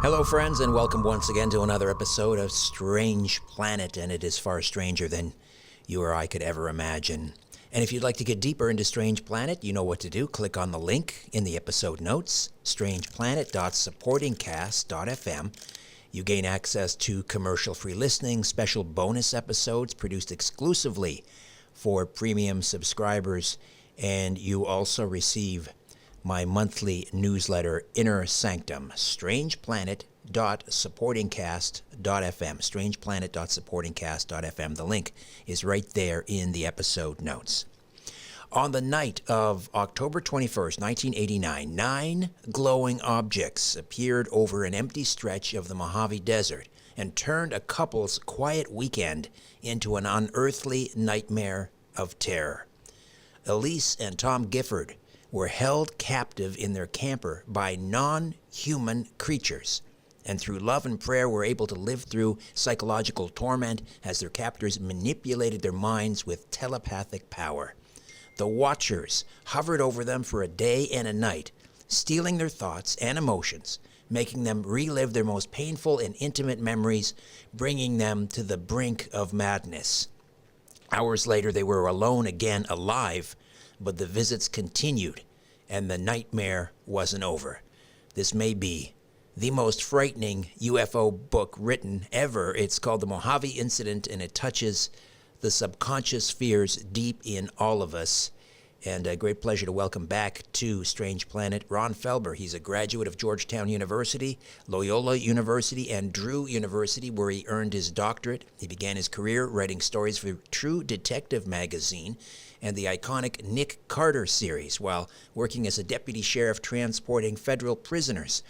Hello, friends, and welcome once again to another episode of Strange Planet, and it is far stranger than you or I could ever imagine. And if you'd like to get deeper into Strange Planet, you know what to do. Click on the link in the episode notes, strangeplanet.supportingcast.fm. You gain access to commercial-free listening, special bonus episodes produced exclusively for premium subscribers, and you also receive my monthly newsletter, Inner Sanctum, strangeplanet.supportingcast.fm, strangeplanet.supportingcast.fm. The link is right there in the episode notes. On the night of October 21st, 1989, 9 glowing objects appeared over an empty stretch of the Mojave Desert and turned a couple's quiet weekend into an unearthly nightmare of terror. Elise and Tom Gifford were held captive in their camper by non-human creatures, and through love and prayer were able to live through psychological torment as their captors manipulated their minds with telepathic power. The Watchers hovered over them for a day and a night, stealing their thoughts and emotions, making them relive their most painful and intimate memories, bringing them to the brink of madness. Hours later, they were alone again, alive, but the visits continued, and the nightmare wasn't over. This may be the most frightening UFO book written ever. It's called The Mojave Incident, and it touches the subconscious fears deep in all of us. And a great pleasure to welcome back to Strange Planet Ron Felber. He's a graduate of Georgetown University, Loyola University, and Drew University, where he earned his doctorate. He began his career writing stories for True Detective magazine and the iconic Nick Carter series, while working as a deputy sheriff transporting federal prisoners.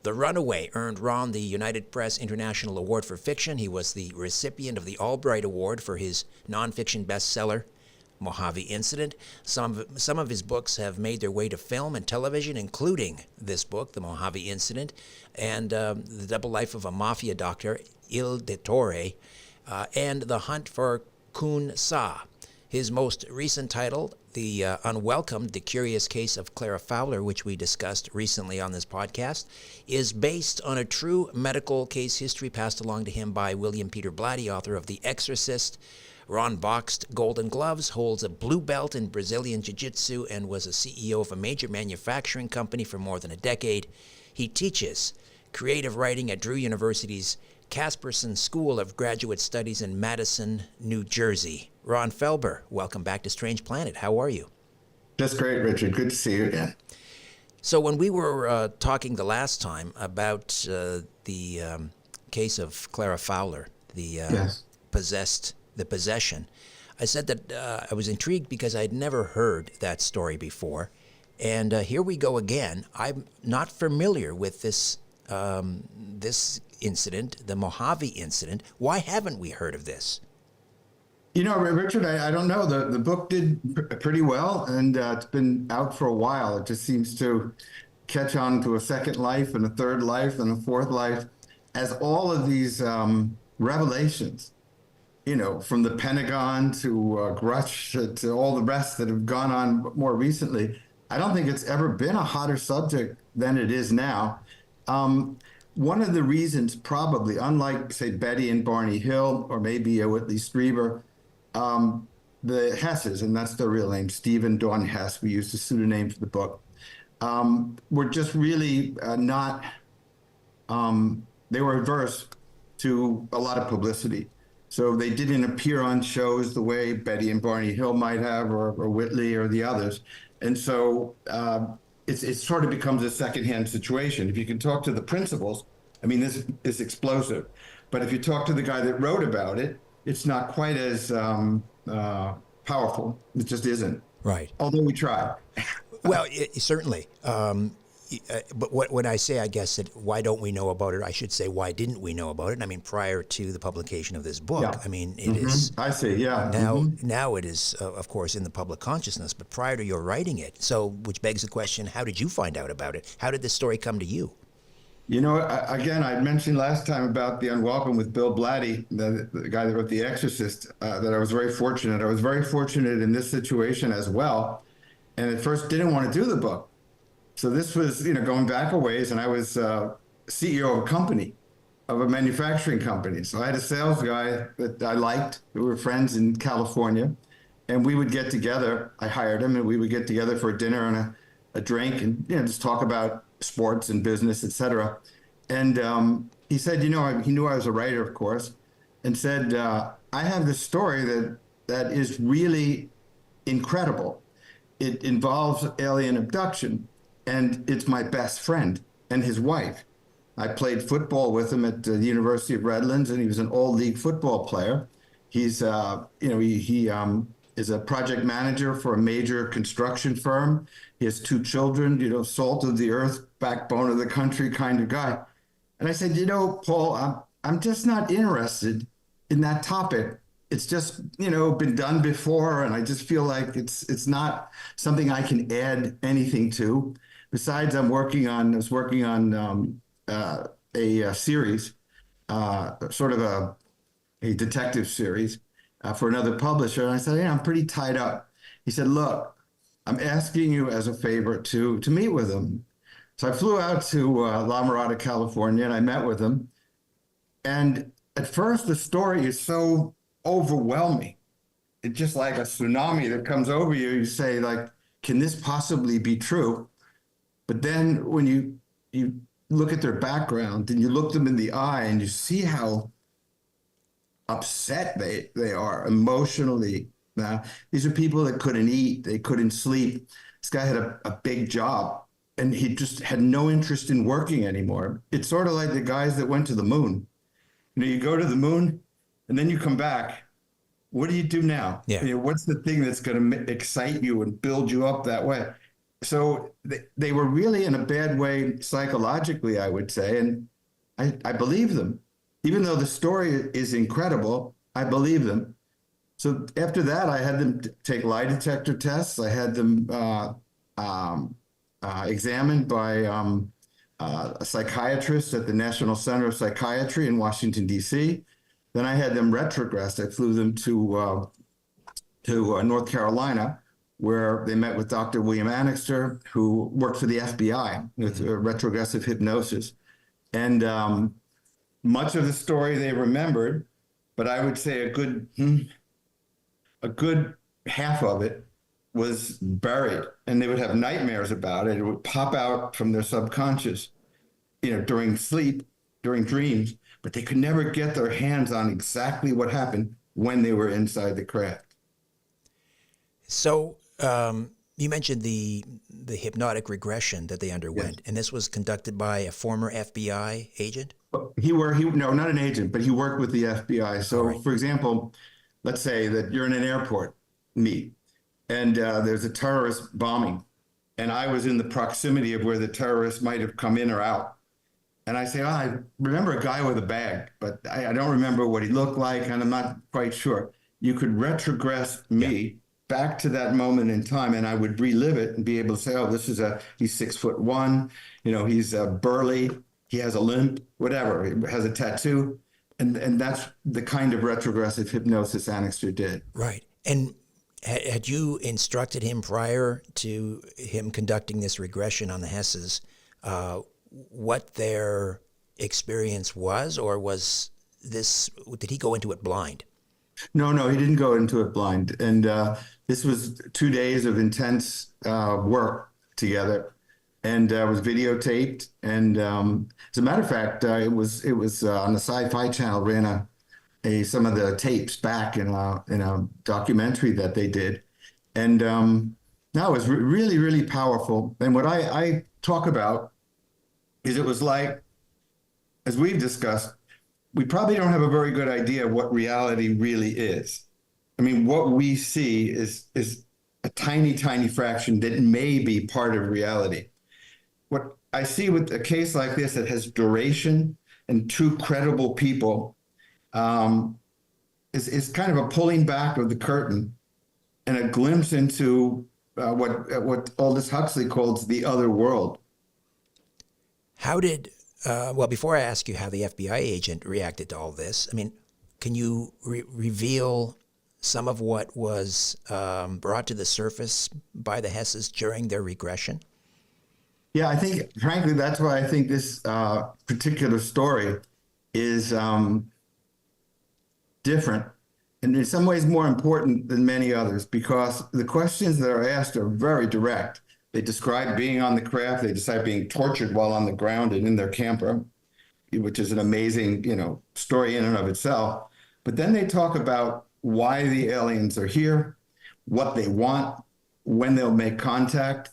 The Runaway earned Ron the United Press International Award for Fiction. He was the recipient of the Albright Award for his nonfiction bestseller, Mojave Incident. Some of his books have made their way to film and television, including this book, The Mojave Incident, and The Double Life of a Mafia Doctor, Il Dottore, and The Hunt for Khun Sa. His most recent title, The Unwelcomed, The Curious Case of Clara Fowler, which we discussed recently on this podcast, is based on a true medical case history passed along to him by William Peter Blatty, author of The Exorcist. Ron boxed Golden Gloves, holds a blue belt in Brazilian Jiu-Jitsu, and was a CEO of a major manufacturing company for more than a decade. He teaches creative writing at Drew University's Casperson School of Graduate Studies in Madison, New Jersey. Ron Felber, welcome back to Strange Planet. How are you? Just great, Richard. Good to see you again. So when we were talking the last time about the case of Clara Fowler, the possession, I said that I was intrigued because I'd never heard that story before. And here we go again. I'm not familiar with this incident, the Mojave Incident. Why haven't we heard of this? You know, Richard, I don't know. The book did pretty well, and it's been out for a while. It just seems to catch on to a second life and a third life and a fourth life as all of these revelations, you know, from the Pentagon to Grudge to all the rest that have gone on more recently. I don't think it's ever been a hotter subject than it is now. One of the reasons probably, unlike, say, Betty and Barney Hill, or maybe Whitley Strieber, the Hesses, and that's their real name, Stephen Dawn Hess, we used a pseudonym for the book, were just really they were averse to a lot of publicity. So they didn't appear on shows the way Betty and Barney Hill might have, or Whitley or the others. And so it sort of becomes a secondhand situation. If you can talk to the principals, I mean, this is explosive. But if you talk to the guy that wrote about it, it's not quite as powerful. It just isn't. Right. Although we try. Well, certainly. But when I say, I guess, that why don't we know about it, I should say, why didn't we know about it? I mean, prior to the publication of this book, Yeah. I mean, it is. I see, yeah. Now it is, of course, in the public consciousness, but prior to your writing it. So, which begs the question, how did you find out about it? How did this story come to you? You know, again, I mentioned last time about The Unwelcome with Bill Blatty, the guy that wrote The Exorcist, that I was very fortunate. I was very fortunate in this situation as well. And at first didn't want to do the book. So this was, you know, going back a ways, and I was CEO of a company, of a manufacturing company. So I had a sales guy that I liked. We were friends in California, and we would get together. I hired him, and we would get together for a dinner and a drink, and just talk about sports and business, etc. And he said, he knew I was a writer, of course, and said, I have this story that is really incredible. It involves alien abduction, and it's my best friend and his wife. I played football with him at the University of Redlands, and he was an all-league football player. He's, he is a project manager for a major construction firm. He has 2 children, salt of the earth, backbone of the country kind of guy. And I said, Paul, I'm just not interested in that topic. It's just, been done before, and I just feel like it's not something I can add anything to. Besides, I was working on a series, sort of a detective series for another publisher. And I said, I'm pretty tied up. He said, look, I'm asking you as a favor to meet with him. So I flew out to La Mirada, California, and I met with him. And at first, the story is so overwhelming. It's just like a tsunami that comes over you. You say, like, can this possibly be true? But then when you look at their background and you look them in the eye and you see how upset they are emotionally. Now, these are people that couldn't eat, they couldn't sleep. This guy had a big job, and he just had no interest in working anymore. It's sort of like the guys that went to the moon. You go to the moon and then you come back. What do you do now? Yeah. What's the thing that's going to excite you and build you up that way? So they were really in a bad way psychologically, I would say. And I believe them. Even though the story is incredible, I believe them. So after that, I had them take lie detector tests. I had them examined by a psychiatrist at the National Center of Psychiatry in Washington, D.C. Then I had them retrogressed. I flew them to North Carolina, where they met with Dr. William Annixter, who worked for the FBI with retrogressive hypnosis. And much of the story they remembered, but I would say a good half of it was buried, and they would have nightmares about it. It would pop out from their subconscious, during sleep, during dreams, but they could never get their hands on exactly what happened when they were inside the craft. So you mentioned the hypnotic regression that they underwent, Yes. and this was conducted by a former FBI agent? No, not an agent, but he worked with the FBI. So, Right. For example, let's say that you're in an airport meet, and there's a terrorist bombing, and I was in the proximity of where the terrorists might have come in or out. And I say, I remember a guy with a bag, but I don't remember what he looked like, and I'm not quite sure. You could retrogress me back to that moment in time, and I would relive it and be able to say, oh, he's 6'1", he's burly, he has a limp, whatever, he has a tattoo. And that's the kind of retrogressive hypnosis Annixter did. Right. And had you instructed him prior to him conducting this regression on the Hesses what their experience was, or did he go into it blind? No, he didn't go into it blind. And this was 2 days of intense work together, and was videotaped. And as a matter of fact, it was on the Sci-Fi Channel, ran some of the tapes back in a documentary that they did. And no, it was really, really powerful. And what I talk about is it was like, as we've discussed, we probably don't have a very good idea of what reality really is. I mean, what we see is a tiny, tiny fraction that may be part of reality. What I see with a case like this that has duration and 2 credible people is kind of a pulling back of the curtain and a glimpse into what Aldous Huxley calls the other world. How did, before I ask you how the FBI agent reacted to all this, I mean, can you reveal some of what was brought to the surface by the Hesses during their regression? Yeah, I think, frankly, that's why I think this particular story is different and in some ways more important than many others, because the questions that are asked are very direct. They describe being on the craft. They describe being tortured while on the ground and in their camper, which is an amazing, story in and of itself. But then they talk about why the aliens are here, what they want, when they'll make contact.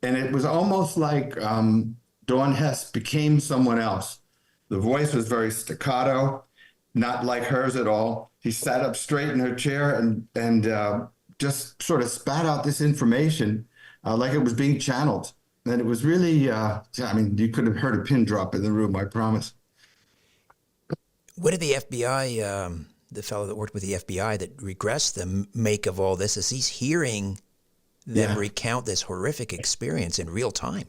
And it was almost like Dawn Hess became someone else. The voice was very staccato, not like hers at all. She sat up straight in her chair and just sort of spat out this information like it was being channeled. And it was really, you could have heard a pin drop in the room, I promise. What did the FBI, the fellow that worked with the FBI that regressed them, make of all this as he's hearing them recount this horrific experience in real time?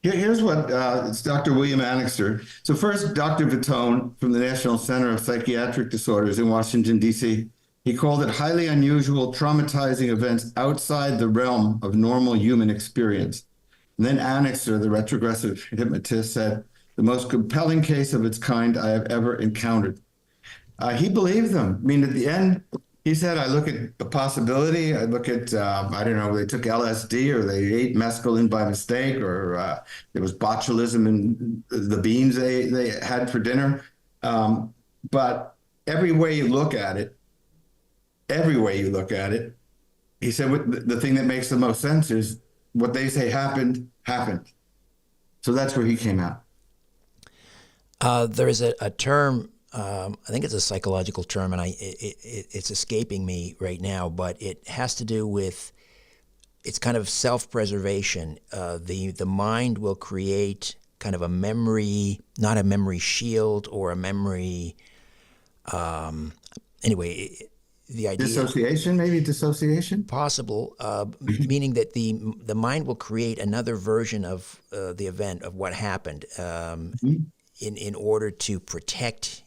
Here's what it's Dr. William Annixter. So first, Dr. Vitone from the National Center of Psychiatric Disorders in Washington, D.C., he called it highly unusual, traumatizing events outside the realm of normal human experience. And then Annixter, the retrogressive hypnotist, said, the most compelling case of its kind I have ever encountered. He believed them. I mean, at the end, he said, I look at the possibility. I look at, I don't know, they took LSD or they ate mescaline by mistake, or there was botulism in the beans they had for dinner. But every way you look at it, he said, the thing that makes the most sense is what they say happened. So that's where he came out. There is a term, I think it's a psychological term, and it's escaping me right now, but it has to do with, it's kind of self-preservation. The mind will create kind of a memory, not a memory shield or a memory, anyway, the idea... Dissociation? Possible, meaning that the mind will create another version of the event, of what happened, in order to protect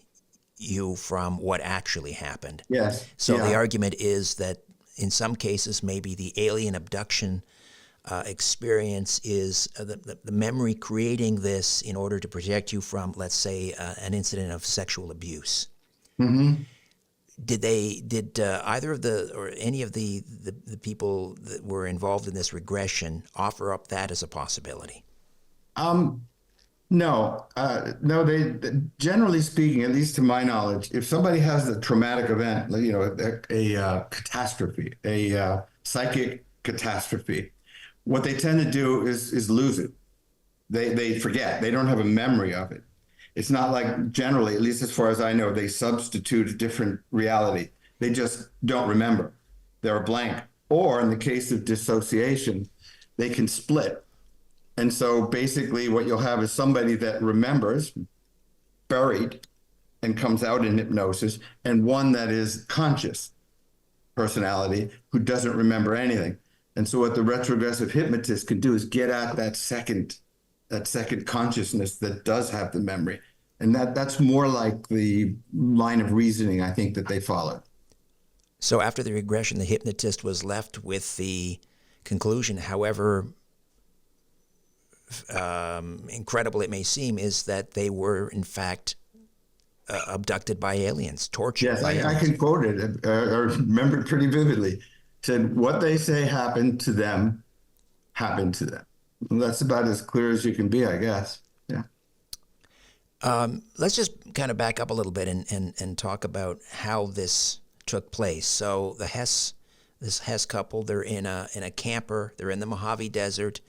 you from what actually happened. Yes. So the argument is that in some cases, maybe the alien abduction experience is the memory creating this in order to protect you from, let's say, an incident of sexual abuse. Mm-hmm. Did either of or any of the people that were involved in this regression offer up that as a possibility? No. They generally speaking, at least to my knowledge, if somebody has a traumatic event, a catastrophe, a psychic catastrophe, what they tend to do is lose it. They forget. They don't have a memory of it. It's not like generally, at least as far as I know, they substitute a different reality. They just don't remember. They're a blank. Or in the case of dissociation, they can split. And so basically what you'll have is somebody that remembers, buried, and comes out in hypnosis, and one that is conscious personality who doesn't remember anything. And so what the retrogressive hypnotist can do is get at that second consciousness that does have the memory. And that's more like the line of reasoning, I think, that they follow. So after the regression, the hypnotist was left with the conclusion, however incredible it may seem, is that they were, in fact, abducted by aliens, tortured by aliens. I can quote it. I remember it pretty vividly. Said, what they say happened to them, happened to them. And that's about as clear as you can be, I guess. Yeah. Let's just kind of back up a little bit and talk about how this took place. So this Hess couple, they're in a camper. They're in the Mojave Desert.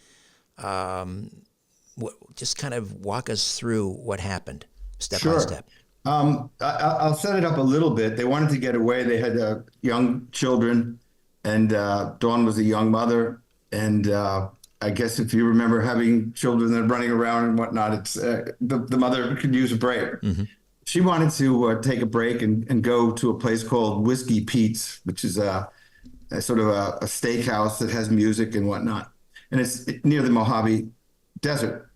Just kind of walk us through what happened, step by step. I'll set it up a little bit. They wanted to get away. They had young children, and Dawn was a young mother. And I guess if you remember having children that are running around and whatnot, it's the mother could use a break. Mm-hmm. She wanted to take a break and go to a place called Whiskey Pete's, which is a sort of a steakhouse that has music and whatnot. And it's near the Mojave Desert.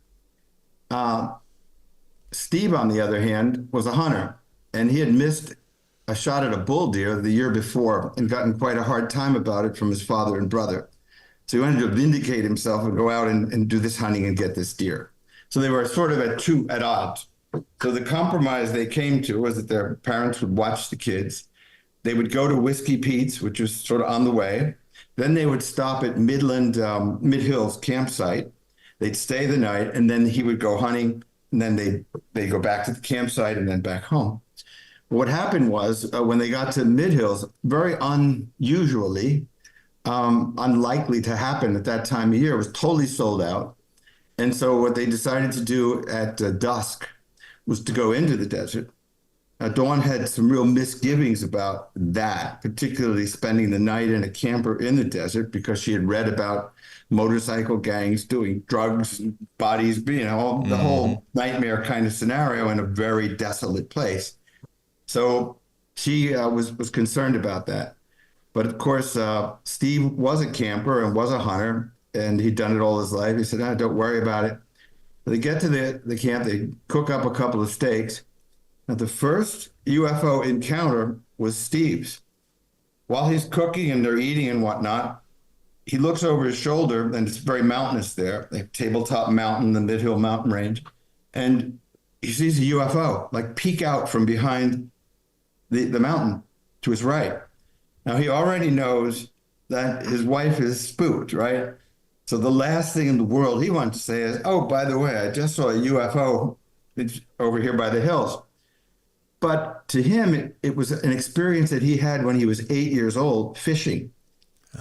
Steve, on the other hand, was a hunter, and he had missed a shot at a bull deer the year before and gotten quite a hard time about it from his father and brother. So he wanted to vindicate himself and go out and do this hunting and get this deer. So they were sort of at odds. So the compromise they came to was that their parents would watch the kids. They would go to Whiskey Pete's, which was sort of on the way. Then they would stop at Mid Hills campsite. They'd stay the night, and then he would go hunting, and then they go back to the campsite and then back home. What happened was when they got to Mid Hills, very unusually, unlikely to happen at that time of year, it was totally sold out. And so what they decided to do at dusk was to go into the desert. Dawn had some real misgivings about that, particularly spending the night in a camper in the desert, because she had read about motorcycle gangs doing drugs, bodies, the whole nightmare kind of scenario in a very desolate place. So she was concerned about that. But of course, Steve was a camper and was a hunter, and he'd done it all his life. He said, don't worry about it. They get to the camp, they cook up a couple of steaks. Now, the first UFO encounter was Steve's. While he's cooking and they're eating and whatnot, he looks over his shoulder, and it's very mountainous there, like Tabletop Mountain, the Mid-Hill mountain range, and he sees a UFO, like peek out from behind the mountain to his right. Now, he already knows that his wife is spooked, right? So the last thing in the world he wants to say is, oh, by the way, I just saw a UFO over here by the hills. But to him, it was an experience that he had when he was 8 years old, fishing.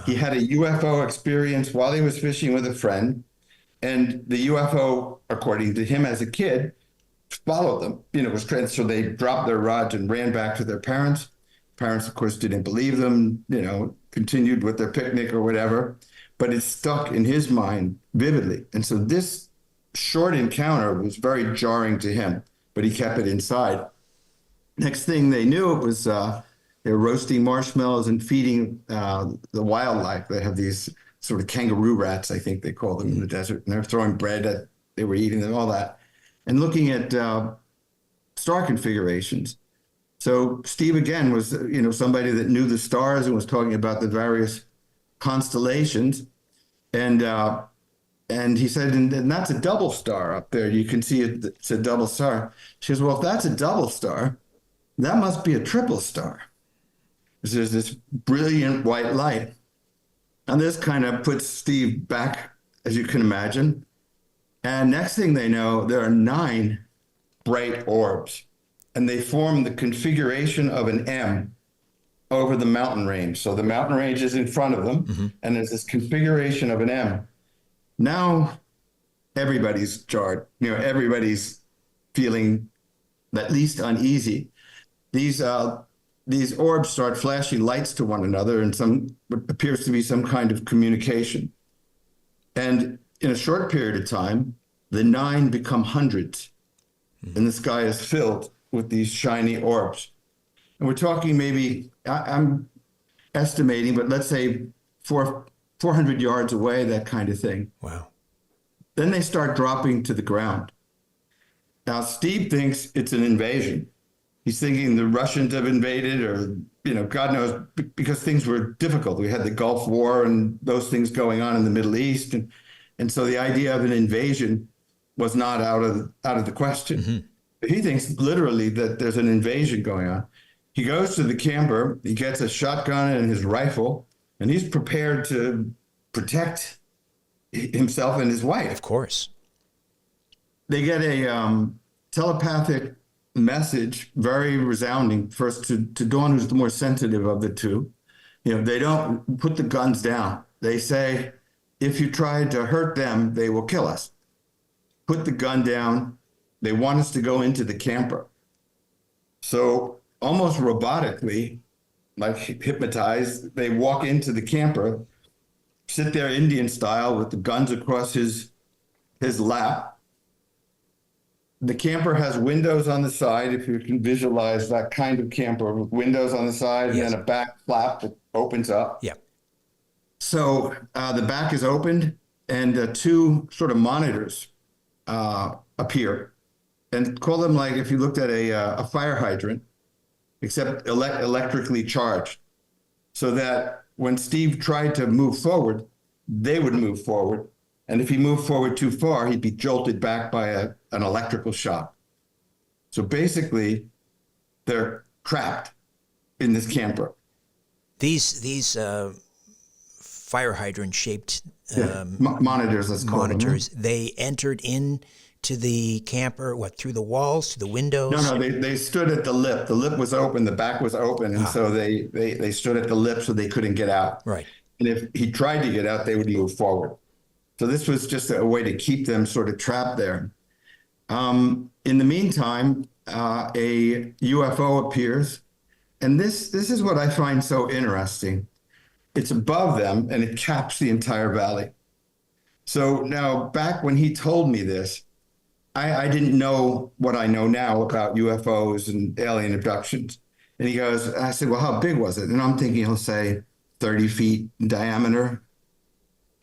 He had a UFO experience while he was fishing with a friend. And the UFO, according to him as a kid, followed them. It was so they dropped their rods and ran back to their parents. Parents, of course, didn't believe them, continued with their picnic or whatever. But it stuck in his mind vividly. And so this short encounter was very jarring to him, but he kept it inside. Next thing they knew, it was they were roasting marshmallows and feeding the wildlife. They have these sort of kangaroo rats, I think they call them in the desert, and they're throwing bread at, they were eating them, all that, and looking at star configurations. So Steve, again, was somebody that knew the stars and was talking about the various constellations, and he said, and that's a double star up there. You can see it's a double star. She says, well, if that's a double star, that must be a triple star. There's this brilliant white light. And this kind of puts Steve back, as you can imagine. And next thing they know, there are 9 bright orbs, and they form the configuration of an M over the mountain range. So the mountain range is in front of them, and there's this configuration of an M. Now everybody's jarred. Everybody's feeling at least uneasy. These orbs start flashing lights to one another, and what appears to be some kind of communication. And in a short period of time, the 9 become hundreds, and the sky is filled with these shiny orbs. And we're talking maybe, I'm estimating, but let's say 400 yards away, that kind of thing. Wow. Then they start dropping to the ground. Now, Steve thinks it's an invasion. He's thinking the Russians have invaded, or, God knows, because things were difficult. We had the Gulf War and those things going on in the Middle East. And so the idea of an invasion was not out of the question. He thinks literally that there's an invasion going on. He goes to the camper, he gets a shotgun and his rifle, and he's prepared to protect himself and his wife. Of course. They get a telepathic message, very resounding, first to Dawn, who's the more sensitive of the two. They don't put the guns down. They say, if you try to hurt them, they will kill us. Put the gun down. They want us to go into the camper. So almost robotically, like hypnotized, they walk into the camper, sit there Indian style with the guns across his lap. The camper has windows on the side, if you can visualize that kind of camper, with windows on the side, yes, and then a back flap that opens up. Yeah. So the back is opened, and 2 sort of monitors appear. And call them like if you looked at a fire hydrant, except electrically charged. So that when Steve tried to move forward, they would move forward. And if he moved forward too far, he'd be jolted back by an electrical shock. So basically, they're trapped in this camper. These fire hydrant shaped monitors, let's call them. They entered into the camper, through the walls, through the windows? No, they stood at the lip. The lip was open, the back was open, and so they stood at the lip so they couldn't get out. Right. And if he tried to get out, they would move forward. So this was just a way to keep them sort of trapped there. In the meantime, a UFO appears, and this is what I find so interesting. It's above them, and it caps the entire valley. So now, back when he told me this, I didn't know what I know now about UFOs and alien abductions. And he goes, I said, well, how big was it? And I'm thinking he'll say 30 feet in diameter.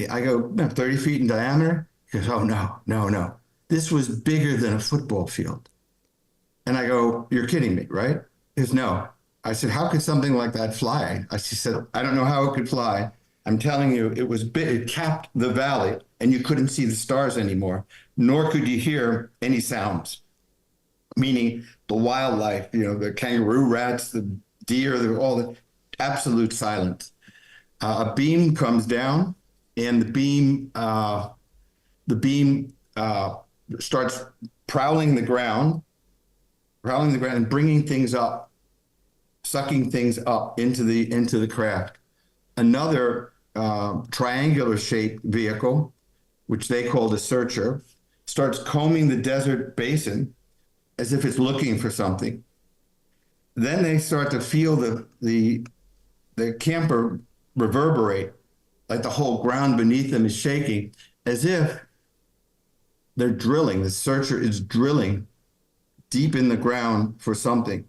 I go, no, 30 feet in diameter? He goes, oh, no. This was bigger than a football field. And I go, you're kidding me, right? He goes, no. I said, how could something like that fly? She said, I don't know how it could fly. I'm telling you, it was big. It capped the valley, and you couldn't see the stars anymore, nor could you hear any sounds, meaning the wildlife, the kangaroo rats, the deer, all the absolute silence. A beam comes down, and the beam starts prowling the ground and bringing things up, sucking things up into the craft. Another triangular shaped vehicle, which they called a searcher, starts combing the desert basin as if it's looking for something. Then they start to feel the camper reverberate, like the whole ground beneath them is shaking, as if they're drilling. The searcher is drilling deep in the ground for something.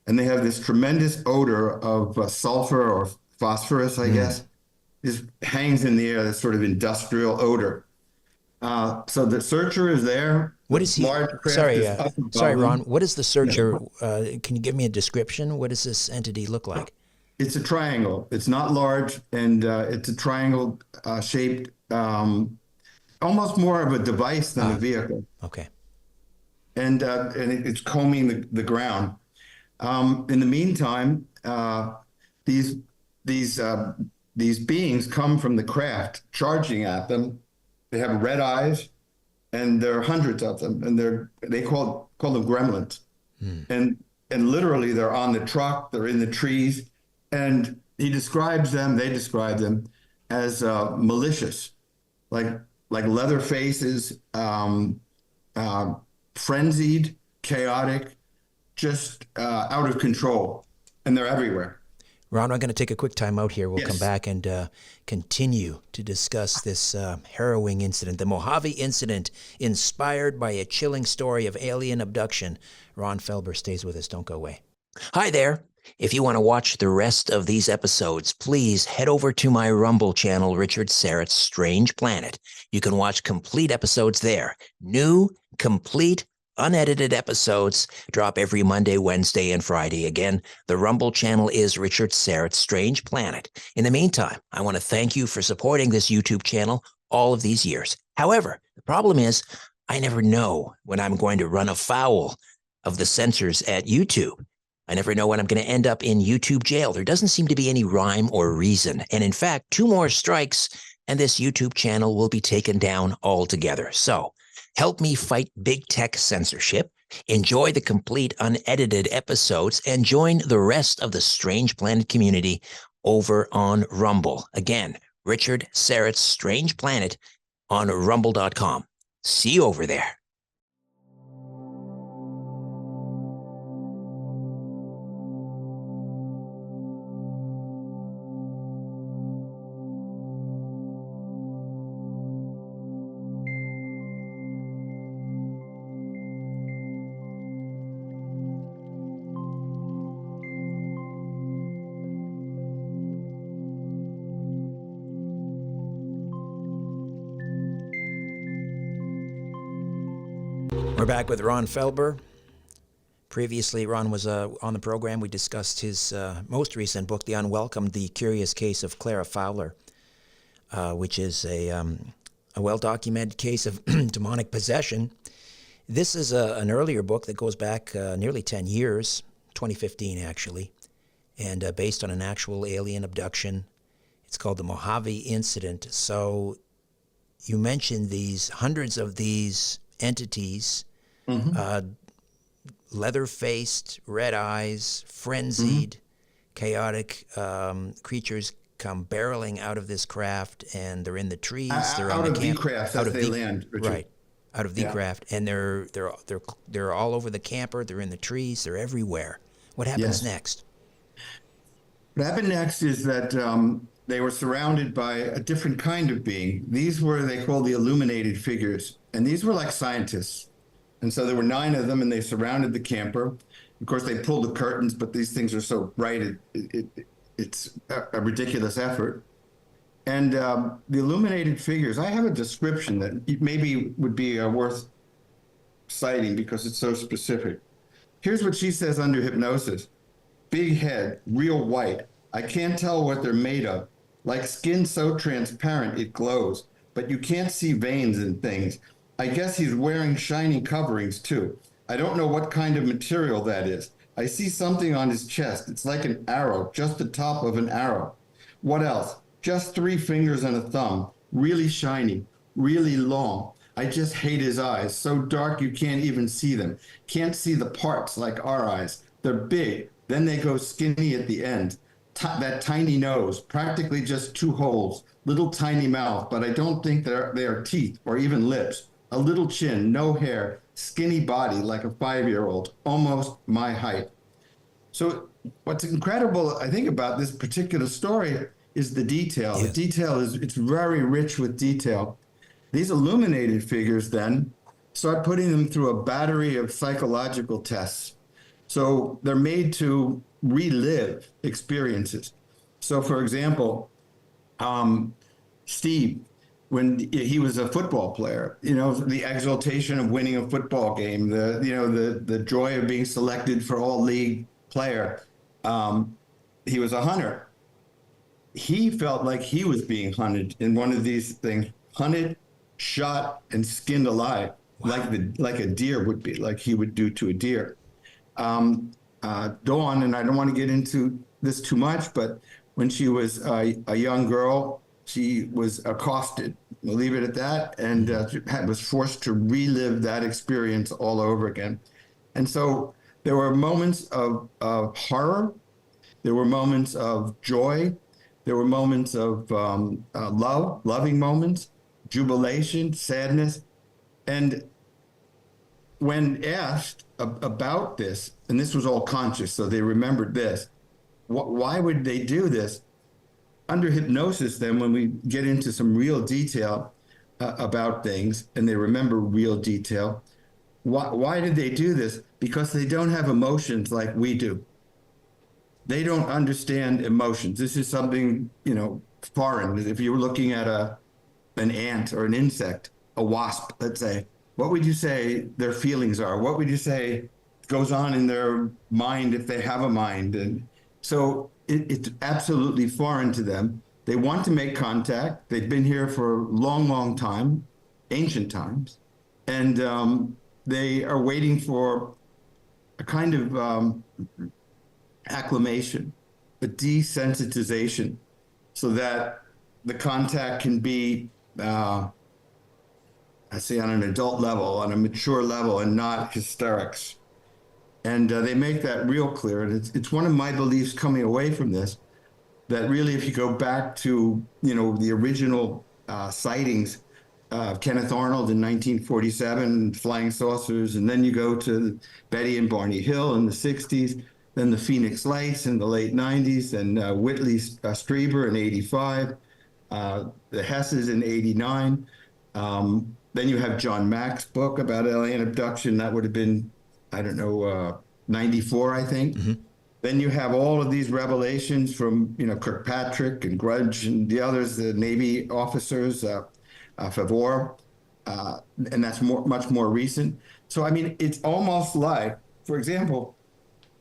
And they have this tremendous odor of sulfur or phosphorus, I guess. This hangs in the air, this sort of industrial odor. So the searcher is there. What is he? Sorry, Ron. What is the searcher? Can you give me a description? What does this entity look like? It's a triangle. It's not large, and it's a triangle shaped, almost more of a device than a vehicle. Okay. And it's combing the ground. In the meantime, these beings come from the craft, charging at them. They have red eyes, and there are hundreds of them, and they call them gremlins. And literally, they're on the truck, they're in the trees, and they describe them as malicious, like leather faces, frenzied, chaotic, just out of control, and they're everywhere. Ron, I'm going to take a quick time out here. We'll come back and continue to discuss this harrowing incident, the Mojave Incident, inspired by a chilling story of alien abduction. Ron Felber stays with us. Don't go away. Hi there. If you want to watch the rest of these episodes, please head over to my Rumble channel, Richard Syrett's Strange Planet. You can watch complete episodes there. New, complete, unedited episodes drop every Monday, Wednesday, and Friday. Again, the Rumble channel is Richard Syrett's Strange Planet. In the meantime, I want to thank you for supporting this YouTube channel all of these years. However, the problem is I never know when I'm going to run afoul of the censors at YouTube. I never know when I'm going to end up in YouTube jail. There doesn't seem to be any rhyme or reason. And in fact, 2 more strikes and this YouTube channel will be taken down altogether. So help me fight big tech censorship, enjoy the complete unedited episodes, and join the rest of the Strange Planet community over on Rumble. Again, Richard Syrett's Strange Planet on rumble.com. See you over there. We're back with Ron Felber. Previously, Ron was on the program. We discussed his most recent book, The Unwelcome, The Curious Case of Clara Fowler. which is a well-documented case of demonic possession. This is an earlier book that goes back nearly 10 years, 2015 actually, and based on an actual alien abduction. It's called the Mojave Incident. So you mentioned these hundreds of these entities, leather-faced, red eyes, frenzied, chaotic creatures come barreling out of this craft, and they're in the trees. They're out on of the the camp, craft as they land, Richard. right? Out of the craft, and they're all over the camper. They're in the trees. They're everywhere. What happens next? What happened next is that they were surrounded by a different kind of being. These were they called the illuminated figures, and these were like scientists. And so there were 9 of them, and they surrounded the camper. Of course, they pulled the curtains, but these things are so bright, it's a ridiculous effort. And the illuminated figures, I have a description that maybe would be worth citing because it's so specific. Here's what she says under hypnosis. Big head, real white. I can't tell what they're made of. Like skin so transparent it glows, but you can't see veins and things. I guess he's wearing shiny coverings too. I don't know what kind of material that is. I see something on his chest. It's like an arrow, just the top of an arrow. What else? Just 3 fingers and a thumb. Really shiny, really long. I just hate his eyes. So dark you can't even see them. Can't see the parts like our eyes. They're big. Then they go skinny at the end. That tiny nose, practically just 2 holes. Little tiny mouth, but I don't think they are teeth or even lips. A little chin, no hair, skinny body like a 5-year-old, almost my height. So what's incredible, I think, about this particular story is the detail. The detail it's very rich with detail. These illuminated figures then start putting them through a battery of psychological tests. So they're made to relive experiences. So for example, Steve, when he was a football player, the exaltation of winning a football game, the joy of being selected for all league player. He was a hunter. He felt like he was being hunted in one of these things, hunted, shot, and skinned alive, like a deer would be, like he would do to a deer. Dawn, and I don't want to get into this too much, but when she was a young girl, she was accosted. We'll leave it at that, and was forced to relive that experience all over again. And so there were moments of horror, there were moments of joy, there were moments of loving moments, jubilation, sadness. And when asked about this, and this was all conscious, so they remembered this, why would they do this? Under hypnosis, then, when we get into some real detail about things, and they remember real detail, why did they do this? Because they don't have emotions like we do. They don't understand emotions. This is something, foreign. If you were looking at an ant or an insect, a wasp, let's say, what would you say their feelings are? What would you say goes on in their mind if they have a mind? And so it's absolutely foreign to them. They want to make contact. They've been here for a long, long time, ancient times. And they are waiting for a kind of acclimation, a desensitization, so that the contact can be, I say, on an adult level, on a mature level, and not hysterics. And they make that real clear. And it's one of my beliefs coming away from this, that really, if you go back to, the original sightings of Kenneth Arnold in 1947, flying saucers, and then you go to Betty and Barney Hill in the 60s, then the Phoenix Lights in the late 90s, and Whitley Strieber in 85, the Hesses in 89. Then you have John Mack's book about alien abduction. That would have been, 94, I think. Mm-hmm. Then you have all of these revelations from, Kirkpatrick and Grudge and the others, the Navy officers, Favor, and that's much more recent. So, it's almost like, for example,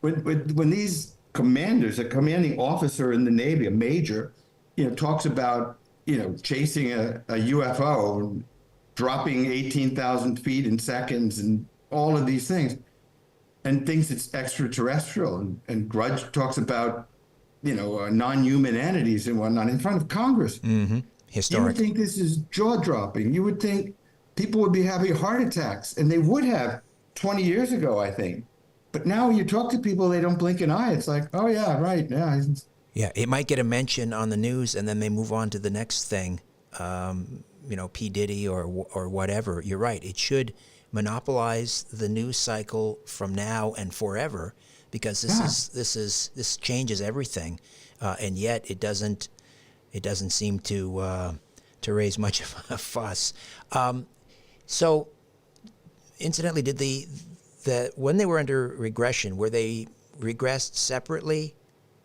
when these commanders, a commanding officer in the Navy, a major, talks about, chasing a UFO, dropping 18,000 feet in seconds, and all of these things, and thinks it's extraterrestrial. And Grudge talks about, non-human entities and whatnot in front of Congress. Mm-hmm. Historic. You would think this is jaw-dropping. You would think people would be having heart attacks, and they would have 20 years ago, I think. But now you talk to people, they don't blink an eye. It's like, oh, yeah, right. Yeah. Yeah, it might get a mention on the news, and then they move on to the next thing, P. Diddy or whatever. You're right. It should monopolize the news cycle from now and forever, because this changes everything, and yet it doesn't seem to raise much of a fuss. So, incidentally, did the when they were under regression, were they regressed separately?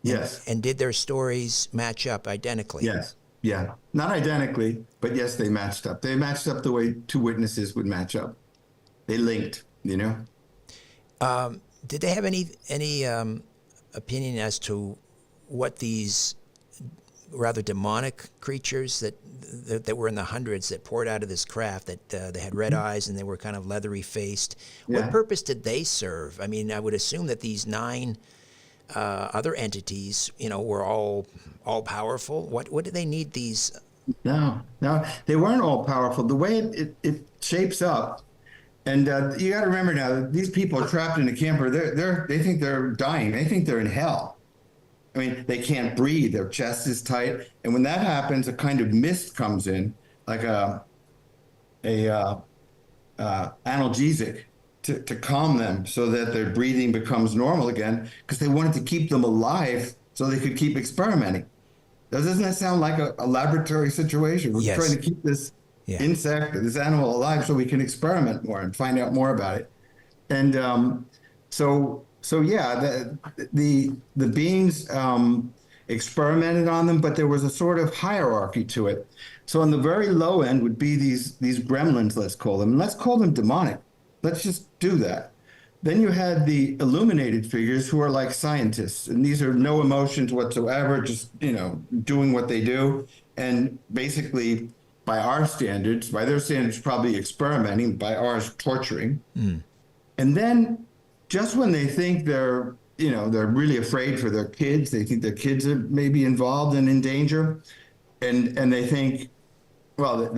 Yes. And did their stories match up identically? Yes. Yeah. Not identically, but yes, they matched up. They matched up the way two witnesses would match up. They linked, Did they have any opinion as to what these rather demonic creatures that were in the hundreds that poured out of this craft, that they had red eyes and they were kind of leathery faced? Yeah. What purpose did they serve? I mean, I would assume that these 9 other entities, were all powerful. What do they need these? No, they weren't all powerful. The way it shapes up, and you got to remember now, these people are trapped in a camper. They think they're dying. They think they're in hell. I mean, they can't breathe. Their chest is tight, and when that happens, a kind of mist comes in, like a analgesic, to calm them so that their breathing becomes normal again, because they wanted to keep them alive so they could keep experimenting. Doesn't that sound like a laboratory situation? We're Yes. trying to keep this insect, this animal alive so we can experiment more and find out more about it. And so yeah, the beings experimented on them, but there was a sort of hierarchy to it. So on the very low end would be these gremlins, let's call them. Let's call them demonic. Let's just do that. Then you had the illuminated figures who are like scientists, and these are no emotions whatsoever, just, doing what they do. And basically, by our standards, by their standards, probably experimenting, by ours, torturing. Mm. And then just when they think they're really afraid for their kids, they think their kids are maybe involved and in danger. And they think, they don't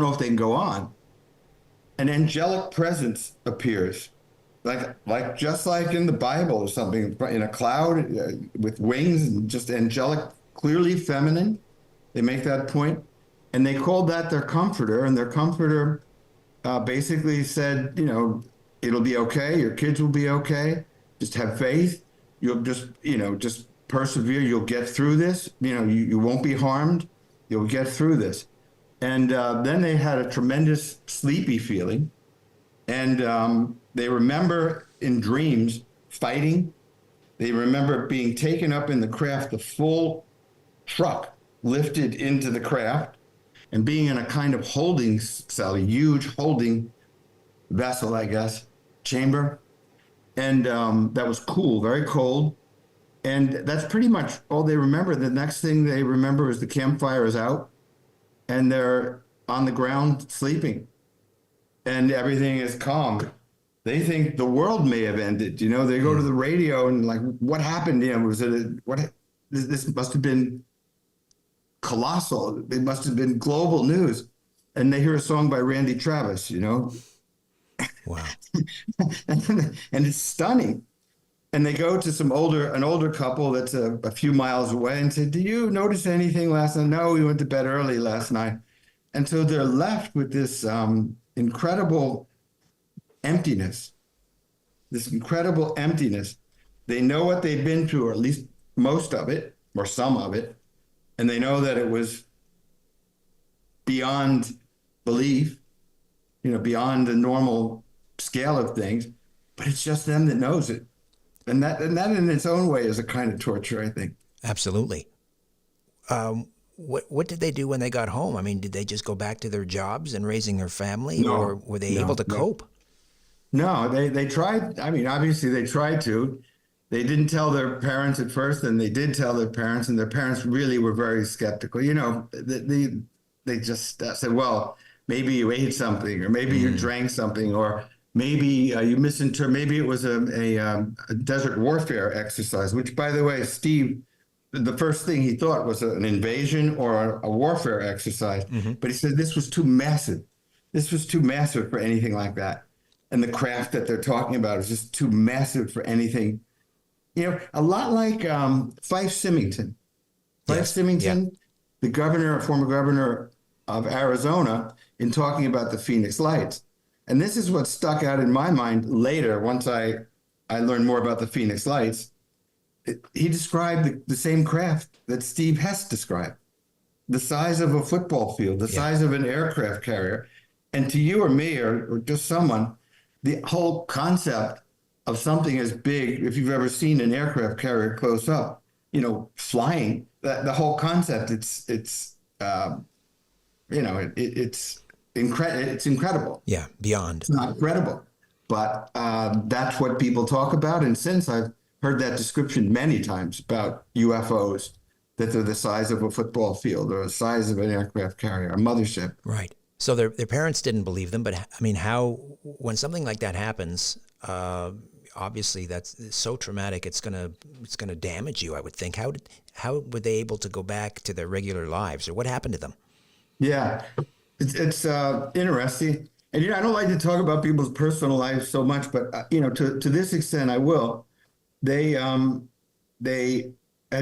know if they can go on. An angelic presence appears, like just like in the Bible or something, in a cloud with wings, and just angelic, clearly feminine. They make that point, and they called that their comforter, and their comforter basically said, it'll be okay. Your kids will be okay. Just have faith. You'll just persevere. You'll get through this. You won't be harmed. You'll get through this. And then they had a tremendous sleepy feeling. And they remember in dreams fighting. They remember being taken up in the craft, the full truck lifted into the craft, and being in a kind of holding cell, a huge holding vessel, I guess, chamber. And that was cool, very cold. And that's pretty much all they remember. The next thing they remember is the campfire is out, and they're on the ground sleeping, and everything is calm. They think the world may have ended. They go to the radio and like, what happened? This must have been colossal. It must have been global news. And they hear a song by Randy Travis, Wow. and it's stunning. And they go to an older couple that's a few miles away and say, "Do you notice anything last night?" "No, we went to bed early last night." And so they're left with this incredible emptiness, They know what they've been through, or at least most of it, or some of it. And they know that it was beyond belief, beyond the normal scale of things, but it's just them that knows it. And that in its own way is a kind of torture, I think. Absolutely. What did they do when they got home? I mean, did they just go back to their jobs and raising their family, or were they able to cope? No, they tried. I mean, obviously they tried to. They didn't tell their parents at first, and they did tell their parents, and their parents really were very skeptical. You know, they just said, well, maybe you ate something, or maybe you drank something, or maybe you misinterpreted, maybe it was a desert warfare exercise, which, by the way, Steve, the first thing he thought was an invasion or a warfare exercise. But he said this was too massive. This was too massive for anything like that. And the craft that they're talking about is just too massive for anything. You know, a lot like Fife Symington. Fife Symington, the former governor of Arizona, in talking about the Phoenix Lights. And this is what stuck out in my mind later, once I learned more about the Phoenix Lights. He described the same craft that Steve Hess described, the size of a football field, the size of an aircraft carrier. And to you or me or just someone, the whole concept of something as big, if you've ever seen an aircraft carrier close up, you know, flying, the whole concept, it's incredible. Yeah, beyond. It's not credible, but that's what people talk about. And since I've heard that description many times about UFOs, that they're the size of a football field or the size of an aircraft carrier, a mothership. Right. So their parents didn't believe them, but I mean, when something like that happens, obviously that's so traumatic. It's gonna damage you, I would think. How were they able to go back to their regular lives, or what happened to them? Yeah, it's interesting, and I don't like to talk about people's personal lives so much, but to this extent, I will. They had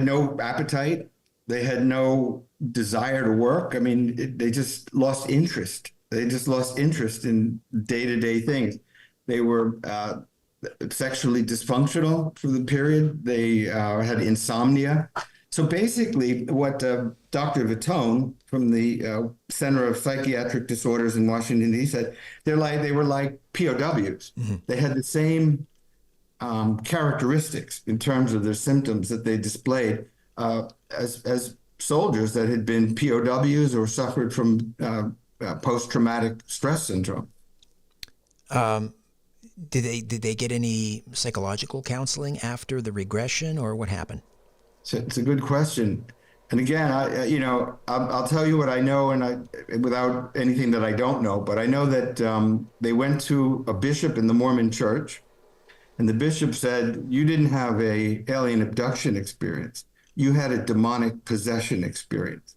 no appetite. They had no desire to work. I mean, they just lost interest. They just lost interest in day-to-day things. They were sexually dysfunctional for the period. They had insomnia. So basically, what Dr. Vitone from the Center of Psychiatric Disorders in Washington, D.C. said, they were like POWs. They had the same characteristics in terms of their symptoms that they displayed as soldiers that had been POWs or suffered from post-traumatic stress syndrome. Did they get any psychological counseling after the regression, or what happened? It's a good question. And again, I'll tell you what I know, and without anything that I don't know, but I know that they went to a bishop in the Mormon church, and the bishop said, you didn't have a alien abduction experience. You had a demonic possession experience.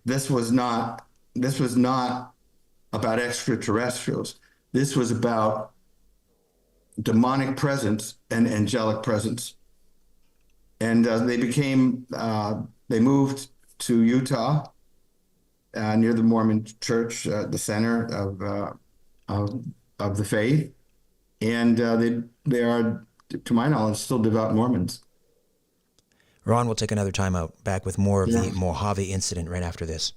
This was not about extraterrestrials. This was about demonic presence and angelic presence. And they moved to Utah, near the Mormon church, the center of the faith. And they are, to my knowledge, still devout Mormons. Ron, we'll take another time out. Back with more of the Mojave Incident right after this.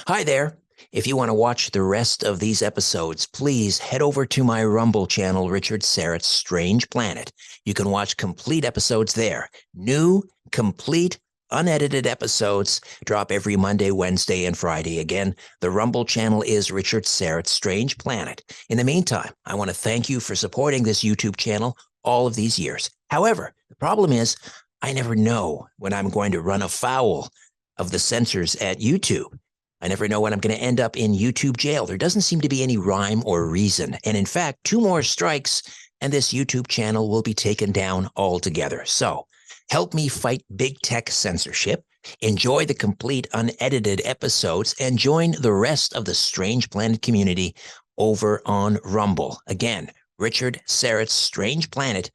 Hi there. If you want to watch the rest of these episodes, please head over to my Rumble channel, Richard Syrett's Strange Planet. You can watch complete episodes there. New, complete, unedited episodes drop every Monday, Wednesday, and Friday. Again, the Rumble channel is Richard Syrett's Strange Planet. In the meantime, I want to thank you for supporting this YouTube channel all of these years. However, the problem is I never know when I'm going to run afoul of the censors at YouTube. I never know when I'm going to end up in YouTube jail. There doesn't seem to be any rhyme or reason. And in fact, 2 more strikes and this YouTube channel will be taken down altogether. So help me fight big tech censorship, enjoy the complete unedited episodes, and join the rest of the Strange Planet community over on Rumble. Again, Richard Syrett's Strange Planet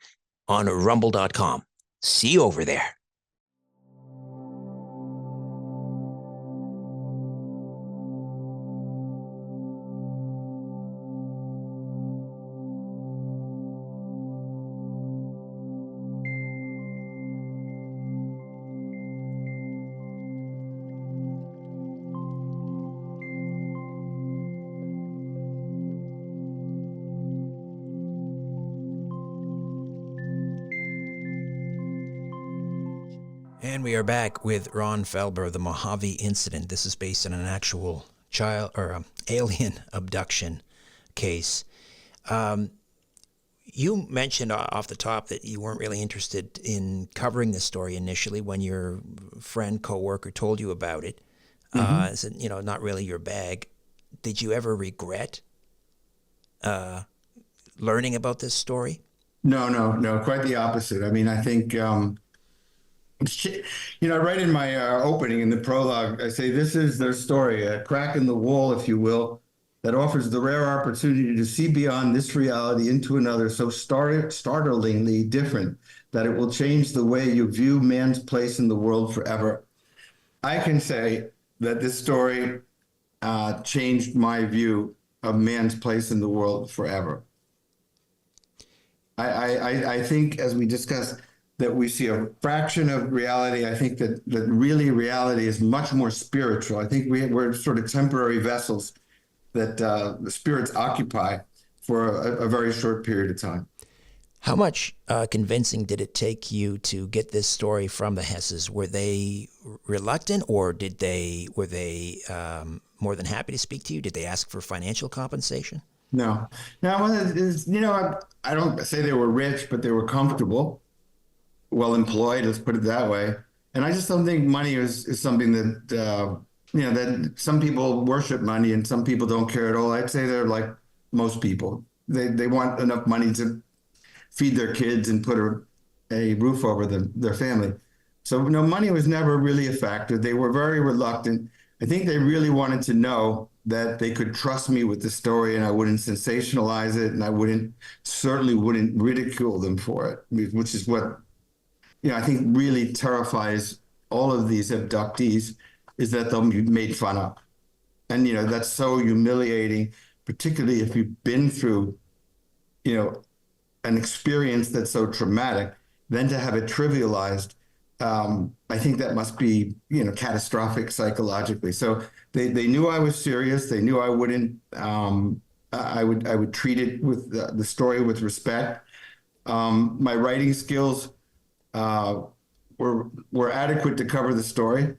on rumble.com. See you over there. And we are back with Ron Felber, the Mojave Incident. This is based on an actual alien abduction case. You mentioned off the top that you weren't really interested in covering this story initially when your friend, coworker told you about it. Said, not really your bag. Did you ever regret learning about this story? No, quite the opposite. I mean, I think, right in my opening, in the prologue, I say this is their story, a crack in the wall, if you will, that offers the rare opportunity to see beyond this reality into another so startlingly different that it will change the way you view man's place in the world forever. I can say that this story changed my view of man's place in the world forever. I think, as we discussed, that we see a fraction of reality. I think that really reality is much more spiritual. I think we're sort of temporary vessels that the spirits occupy for a very short period of time. How much convincing did it take you to get this story from the Hesses? Were they reluctant, or were they more than happy to speak to you? Did they ask for financial compensation? No. I don't say they were rich, but they were comfortable, well employed, let's put it that way. And I just don't think money is something that, that some people worship money and some people don't care at all. I'd say they're like most people. They want enough money to feed their kids and put a roof over their family. So money was never really a factor. They were very reluctant. I think they really wanted to know that they could trust me with the story and I wouldn't sensationalize it and I certainly wouldn't ridicule them for it, which is what, I think really terrifies all of these abductees, is that they'll be made fun of. And, that's so humiliating, particularly if you've been through, an experience that's so traumatic, then to have it trivialized, I think that must be, catastrophic psychologically. So they knew I was serious. They knew I wouldn't, I would treat it with the story with respect. My writing skills were adequate to cover the story.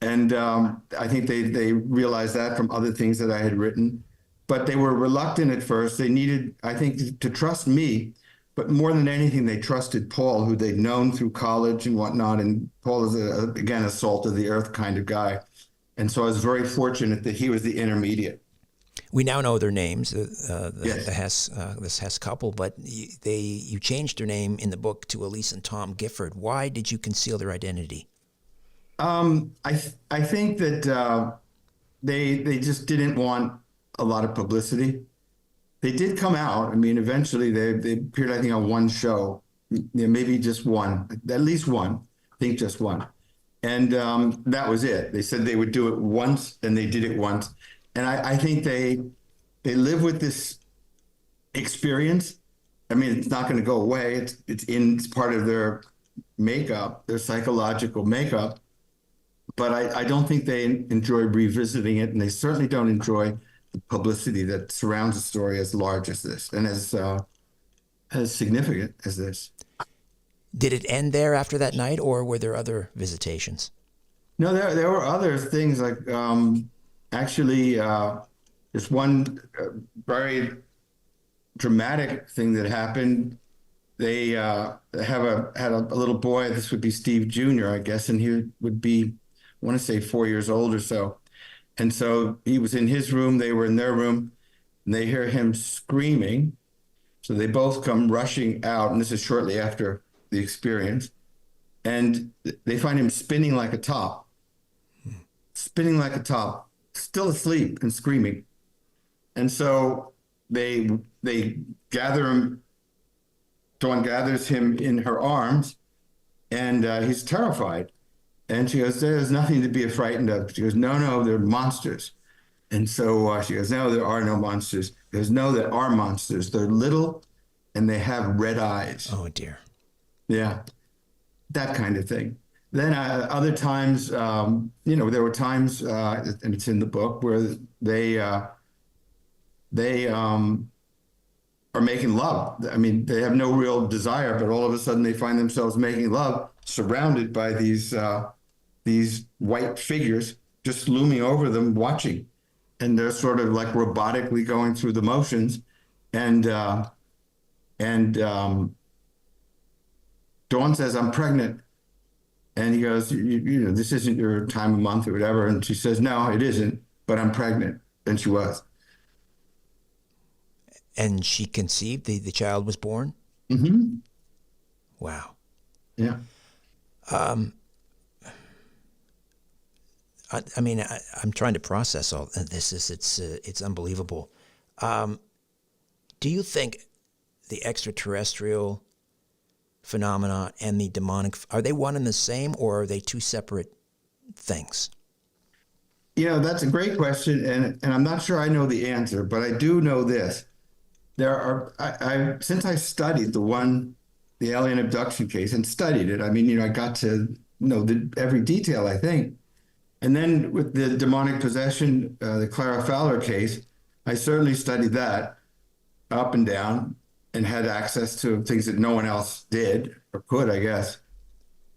And I think they realized that from other things that I had written. But they were reluctant at first. They needed, I think, to trust me. But more than anything, they trusted Paul, who they'd known through college and whatnot. And Paul is, again, a salt of the earth kind of guy. And so I was very fortunate that he was the intermediate. We now know their names, Yes. this Hess couple, but you changed their name in the book to Elise and Tom Gifford. Why did you conceal their identity? I think that they just didn't want a lot of publicity. They did come out. I mean, eventually they appeared, I think, on one show, maybe just one, at least one, I think just one. And that was it. They said they would do it once, and they did it once. And I think they live with this experience. I mean, it's not going to go away. It's part of their makeup, their psychological makeup. But I don't think they enjoy revisiting it, and they certainly don't enjoy the publicity that surrounds a story as large as this and as significant as this. Did it end there after that night, or were there other visitations? No, there were other things like actually there's one very dramatic thing that happened. They had a little boy. This would be Steve Jr., I guess, and he would be, I want to say 4 years old or so. And so he was in his room, they were in their room, and they hear him screaming. So they both come rushing out, and this is shortly after the experience. And they find him spinning like a top, still asleep and screaming. And so they gather him, Dawn gathers him in her arms, and he's terrified. And she goes, "There's nothing to be frightened of." She goes, No, they're monsters. And so she goes, "No, there are no monsters." He goes, "No, there are monsters. They're little and they have red eyes." Oh, dear. Yeah, that kind of thing. Then other times, there were times, and it's in the book, where they are making love. I mean, they have no real desire, but all of a sudden they find themselves making love, surrounded by these white figures just looming over them, watching. And they're sort of like robotically going through the motions. And And Dawn says, I'm pregnant. And he goes, you know, this isn't your time of month or whatever. And she says, no, it isn't, but I'm pregnant. And she was. And she conceived, the child was born? Mm-hmm. Wow. Yeah. I mean, I'm trying to process all this. It's unbelievable. Do you think the extraterrestrial phenomena and the demonic, are they one and the same, or are they two separate things? You know, that's a great question, and I'm not sure I know the answer, but I do know this. There are, since I studied the alien abduction case and studied it, I mean, you know, I got to know every detail, I think. And then with the demonic possession, the Clara Fowler case, I certainly studied that up and down and had access to things that no one else did or could, I guess.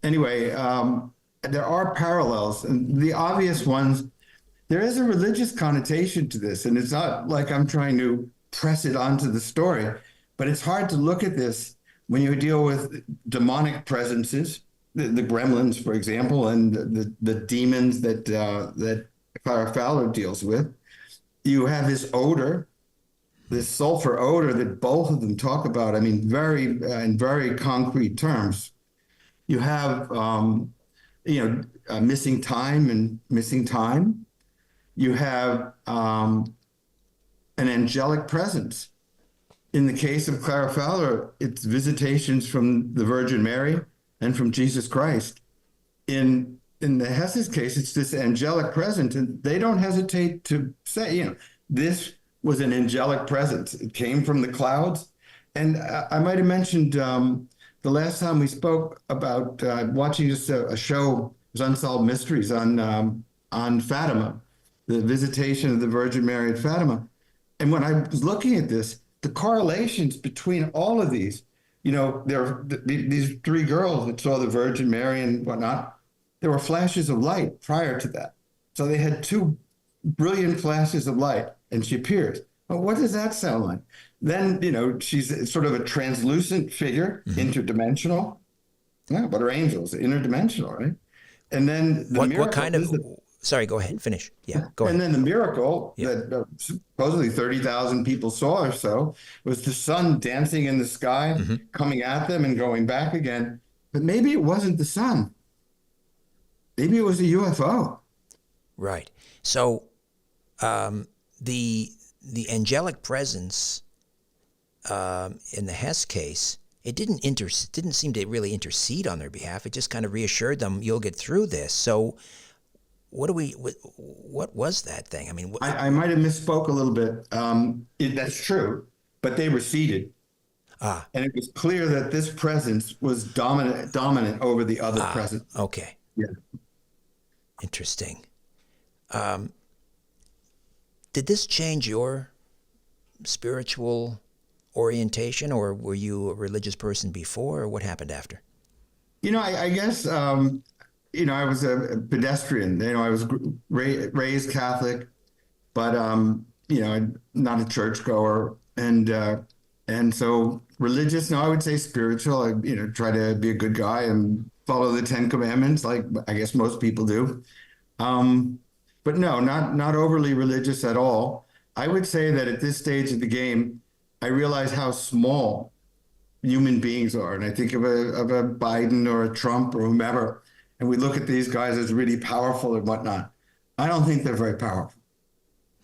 Anyway, there are parallels, and the obvious ones, there is a religious connotation to this, and it's not like I'm trying to press it onto the story, but it's hard to look at this when you deal with demonic presences, the gremlins, for example, and the demons that Clara Fowler deals with. You have this odor, this sulfur odor that both of them talk about. I mean, in very concrete terms. You have, missing time and missing time. You have an angelic presence. In the case of Clara Fowler, it's visitations from the Virgin Mary and from Jesus Christ. In the Hess's case, it's this angelic presence, and they don't hesitate to say, you know, this was an angelic presence. It came from the clouds. And I might have mentioned the last time we spoke about watching just a show, it was Unsolved Mysteries on Fatima, the visitation of the Virgin Mary at Fatima. And when I was looking at this, the correlations between all of these, you know, these three girls that saw the Virgin Mary and whatnot, there were flashes of light prior to that. So they had two brilliant flashes of light, and she appears. Well, what does that sound like? Then, you know, she's sort of a translucent figure, interdimensional. Yeah, but her angels, interdimensional, right? And then the miracle. What kind of? Sorry, go ahead. Finish. Yeah, go ahead. And then the miracle that supposedly 30,000 people saw or so was the sun dancing in the sky, coming at them and going back again. But maybe it wasn't the sun. Maybe it was a UFO. Right. So the angelic presence in the Hess case, it didn't seem to really intercede on their behalf. It just kind of reassured them, you'll get through this. So what was that thing? I mean, I might have misspoke a little bit. That's true, but they receded. And it was clear that this presence was dominant over the other presence. Okay. Yeah. Interesting. Did this change your spiritual orientation, or were you a religious person before, or what happened after? You know, I guess, you know, I was a pedestrian. You know, I was raised Catholic, but, you know, I'm not a churchgoer. And so religious, no, I would say spiritual. I, you know, try to be a good guy and follow the 10 Commandments, like I guess most people do. But no, not overly religious at all. I would say that at this stage of the game, I realize how small human beings are. And I think of a Biden or a Trump or whomever, and we look at these guys as really powerful and whatnot. I don't think they're very powerful.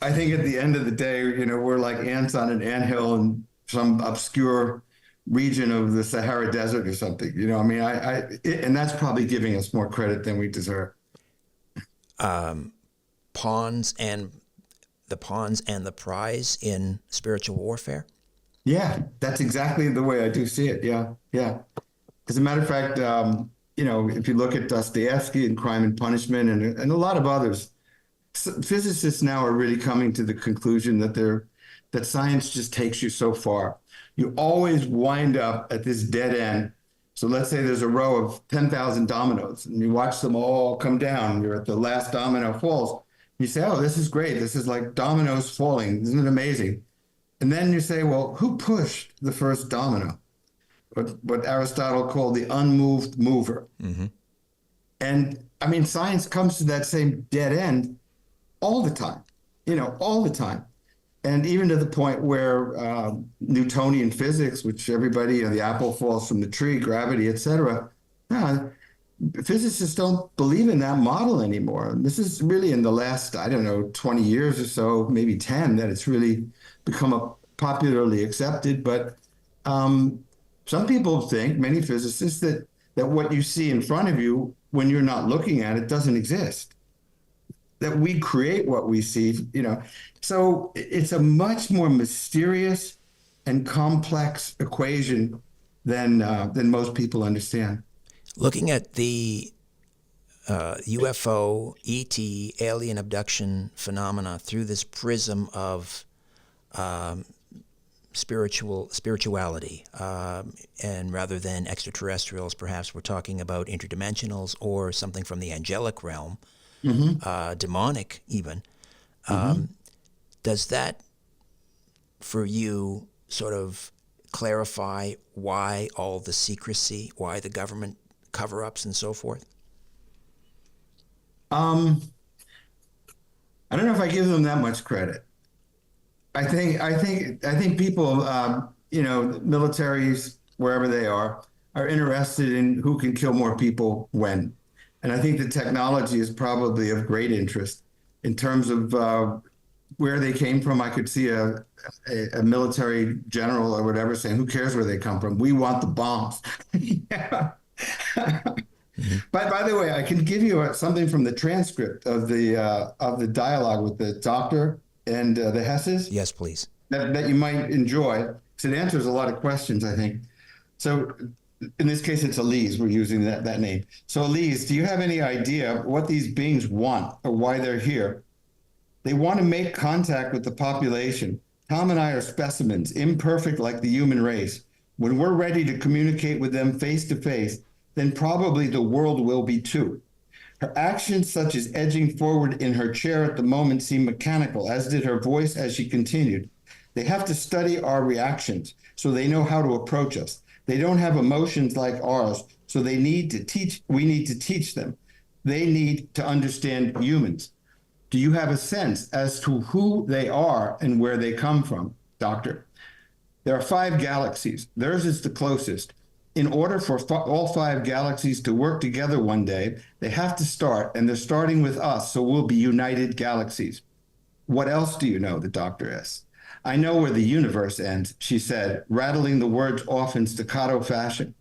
I think at the end of the day, you know, we're like ants on an anthill in some obscure region of the Sahara Desert or something. You know, I mean, and that's probably giving us more credit than we deserve. Pawns and the prize in spiritual warfare? Yeah, that's exactly the way I do see it. Yeah. As a matter of fact, you know, if you look at Dostoevsky and Crime and Punishment and a lot of others, physicists now are really coming to the conclusion that science just takes you so far. You always wind up at this dead end. So let's say there's a row of 10,000 dominoes and you watch them all come down. You're at the last domino falls. You say, oh, this is great. This is like dominoes falling. Isn't it amazing? And then you say, well, who pushed the first domino? What Aristotle called the unmoved mover. Mm-hmm. And I mean, science comes to that same dead end all the time, all the time. And even to the point where Newtonian physics, which everybody, the apple falls from the tree, gravity, etc., physicists don't believe in that model anymore. This is really in the last, 20 years or so, maybe 10, that it's really become popularly accepted. But some people think, many physicists, that what you see in front of you when you're not looking at it doesn't exist. That we create what we see, So it's a much more mysterious and complex equation than most people understand. Looking at the UFO, ET, alien abduction phenomena through this prism of spirituality, and rather than extraterrestrials, perhaps we're talking about interdimensionals or something from the angelic realm, demonic even. Does that, for you, sort of clarify why all the secrecy, why the government cover-ups and so forth? I don't know if I give them that much credit. I think people, militaries, wherever they are interested in who can kill more people when. And I think the technology is probably of great interest in terms of where they came from. I could see a military general or whatever saying, who cares where they come from? We want the bombs. Yeah. By the way, I can give you something from the transcript of the dialogue with the doctor and the Hesses. Yes, please. That you might enjoy, because it answers a lot of questions, I think. So in this case, it's Elise. We're using that name. So Elise, do you have any idea what these beings want or why they're here? They want to make contact with the population. Tom and I are specimens, imperfect like the human race. When we're ready to communicate with them face to face, then probably the world will be too. Her actions, such as edging forward in her chair at the moment, seem mechanical, as did her voice as she continued. They have to study our reactions so they know how to approach us. They don't have emotions like ours, so we need to teach them. They need to understand humans. Do you have a sense as to who they are and where they come from, Doctor? There are 5 galaxies. Theirs is the closest. In order for all 5 galaxies to work together one day, they have to start, and they're starting with us, so we'll be united galaxies. What else do you know? The doctor asked. I know where the universe ends, she said, rattling the words off in staccato fashion.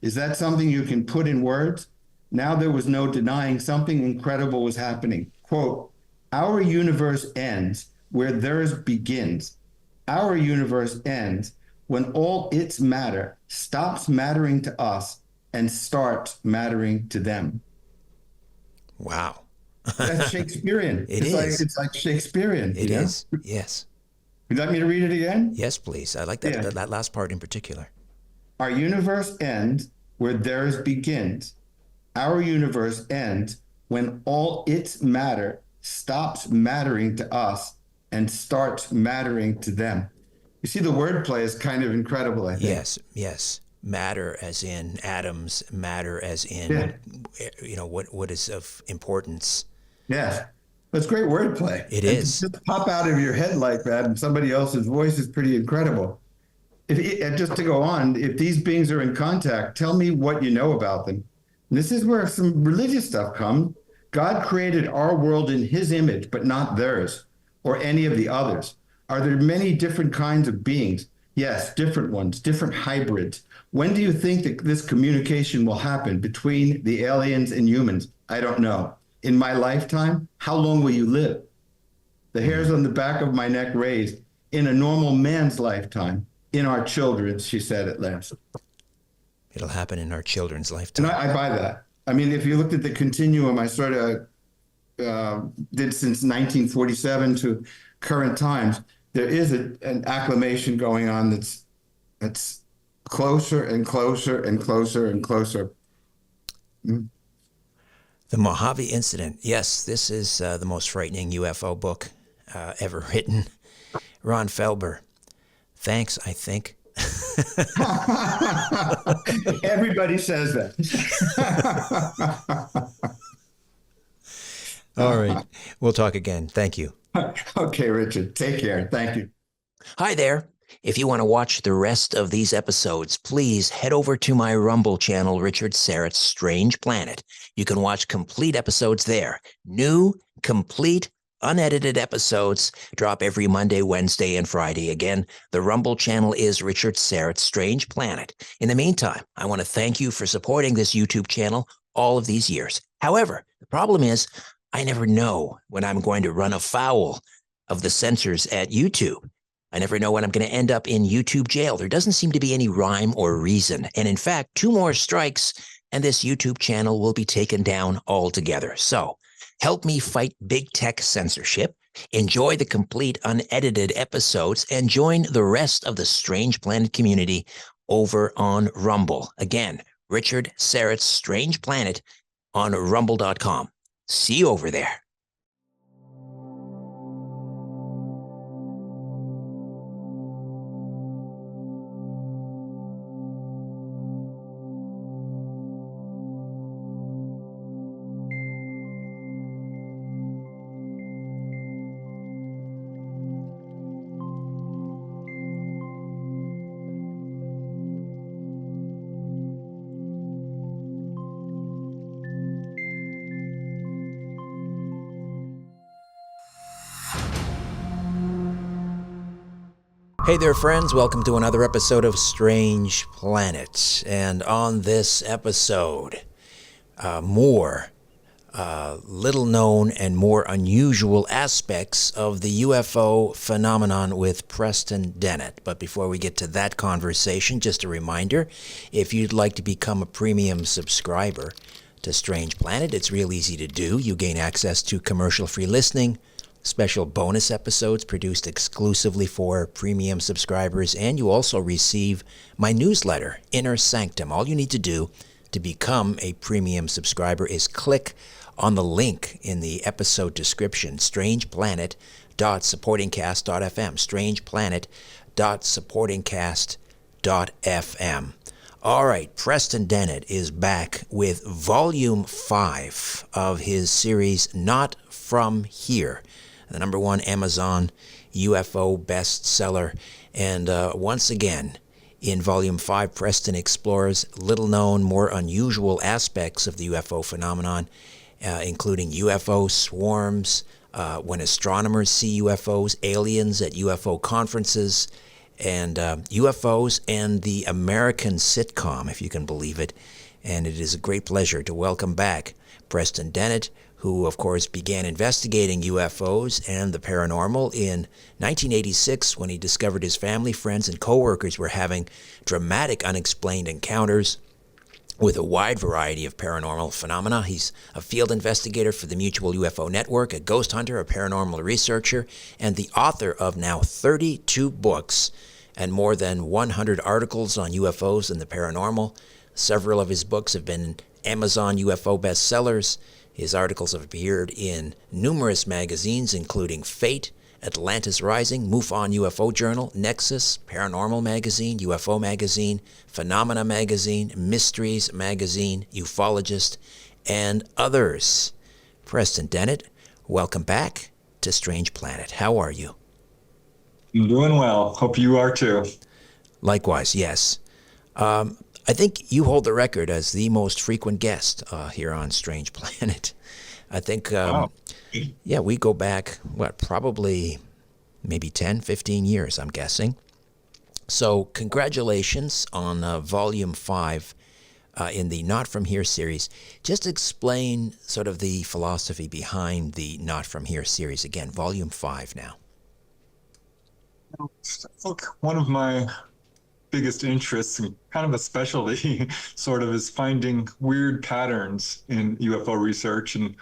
Is that something you can put in words? Now there was no denying something incredible was happening. Quote, our universe ends where theirs begins. Our universe ends when all its matter stops mattering to us and starts mattering to them. Wow. That's Shakespearean. It's like Shakespearean. It is, yes. You'd like me to read it again? Yes, please. I like that, that last part in particular. Our universe ends where theirs begins. Our universe ends when all its matter stops mattering to us and starts mattering to them. You see, the wordplay is kind of incredible, I think. Yes. Matter as in atoms, matter as in, what is of importance. Yes. That's great wordplay. It is. To just pop out of your head like that and somebody else's voice is pretty incredible. And just to go on, if these beings are in contact, tell me what you know about them. And this is where some religious stuff comes. God created our world in his image, but not theirs or any of the others. Are there many different kinds of beings? Yes, different ones, different hybrids. When do you think that this communication will happen between the aliens and humans? I don't know. In my lifetime, how long will you live? The hairs on the back of my neck raised. In a normal man's lifetime, in our children's, she said at last. It'll happen in our children's lifetime. And I buy that. I mean, if you looked at the continuum I sort of did since 1947 to current times, there is an acclamation going on that's closer and closer and closer and closer. Mm. The Mojave Incident. Yes, this is the most frightening UFO book ever written. Ron Felber. thanks, I think. Everybody says that. All right. We'll talk again. Thank you. Okay, Richard. Take care. Thank you. Hi there. If you want to watch the rest of these episodes, please head over to my Rumble channel, Richard Syrett's Strange Planet. You can watch complete episodes there. New, complete, unedited episodes drop every Monday, Wednesday, and Friday. Again, the Rumble channel is Richard Syrett's Strange Planet. In the meantime, I want to thank you for supporting this YouTube channel all of these years. However, the problem is I never know when I'm going to run afoul of the censors at YouTube. I never know when I'm going to end up in YouTube jail. There doesn't seem to be any rhyme or reason. And in fact, 2 more strikes and this YouTube channel will be taken down altogether. So help me fight big tech censorship, enjoy the complete unedited episodes, and join the rest of the Strange Planet community over on Rumble. Again, Richard Syrett's Strange Planet on rumble.com. See you over there. Hey there, friends. Welcome to another episode of Strange Planet. And on this episode, more little known and more unusual aspects of the UFO phenomenon with Preston Dennett. But before we get to that conversation, just a reminder, if you'd like to become a premium subscriber to Strange Planet, it's real easy to do. You gain access to commercial-free listening, special bonus episodes produced exclusively for premium subscribers, and you also receive my newsletter, Inner Sanctum. All you need to do to become a premium subscriber is click on the link in the episode description, strangeplanet.supportingcast.fm, strangeplanet.supportingcast.fm. All right, Preston Dennett is back with Volume 5 of his series, Not From Here, the #1 Amazon UFO bestseller. And once again, in Volume 5, Preston explores little-known, more unusual aspects of the UFO phenomenon, including UFO swarms, when astronomers see UFOs, aliens at UFO conferences, and UFOs and the American sitcom, if you can believe it. And it is a great pleasure to welcome back Preston Dennett, who, of course, began investigating UFOs and the paranormal in 1986 when he discovered his family, friends, and coworkers were having dramatic unexplained encounters with a wide variety of paranormal phenomena. He's a field investigator for the Mutual UFO Network, a ghost hunter, a paranormal researcher, and the author of now 32 books and more than 100 articles on UFOs and the paranormal. Several of his books have been Amazon UFO bestsellers. His articles have appeared in numerous magazines, including Fate, Atlantis Rising, MUFON UFO Journal, Nexus, Paranormal Magazine, UFO Magazine, Phenomena Magazine, Mysteries Magazine, Ufologist, and others. Preston Dennett, welcome back to Strange Planet. How are you? I'm doing well. Hope you are too. Likewise, yes. I think you hold the record as the most frequent guest here on Strange Planet. I think, yeah, we go back, probably maybe 10, 15 years, I'm guessing. So congratulations on Volume 5 in the Not From Here series. Just explain sort of the philosophy behind the Not From Here series. Again, Volume 5 now. I think one of my biggest interests and kind of a specialty sort of is finding weird patterns in UFO research and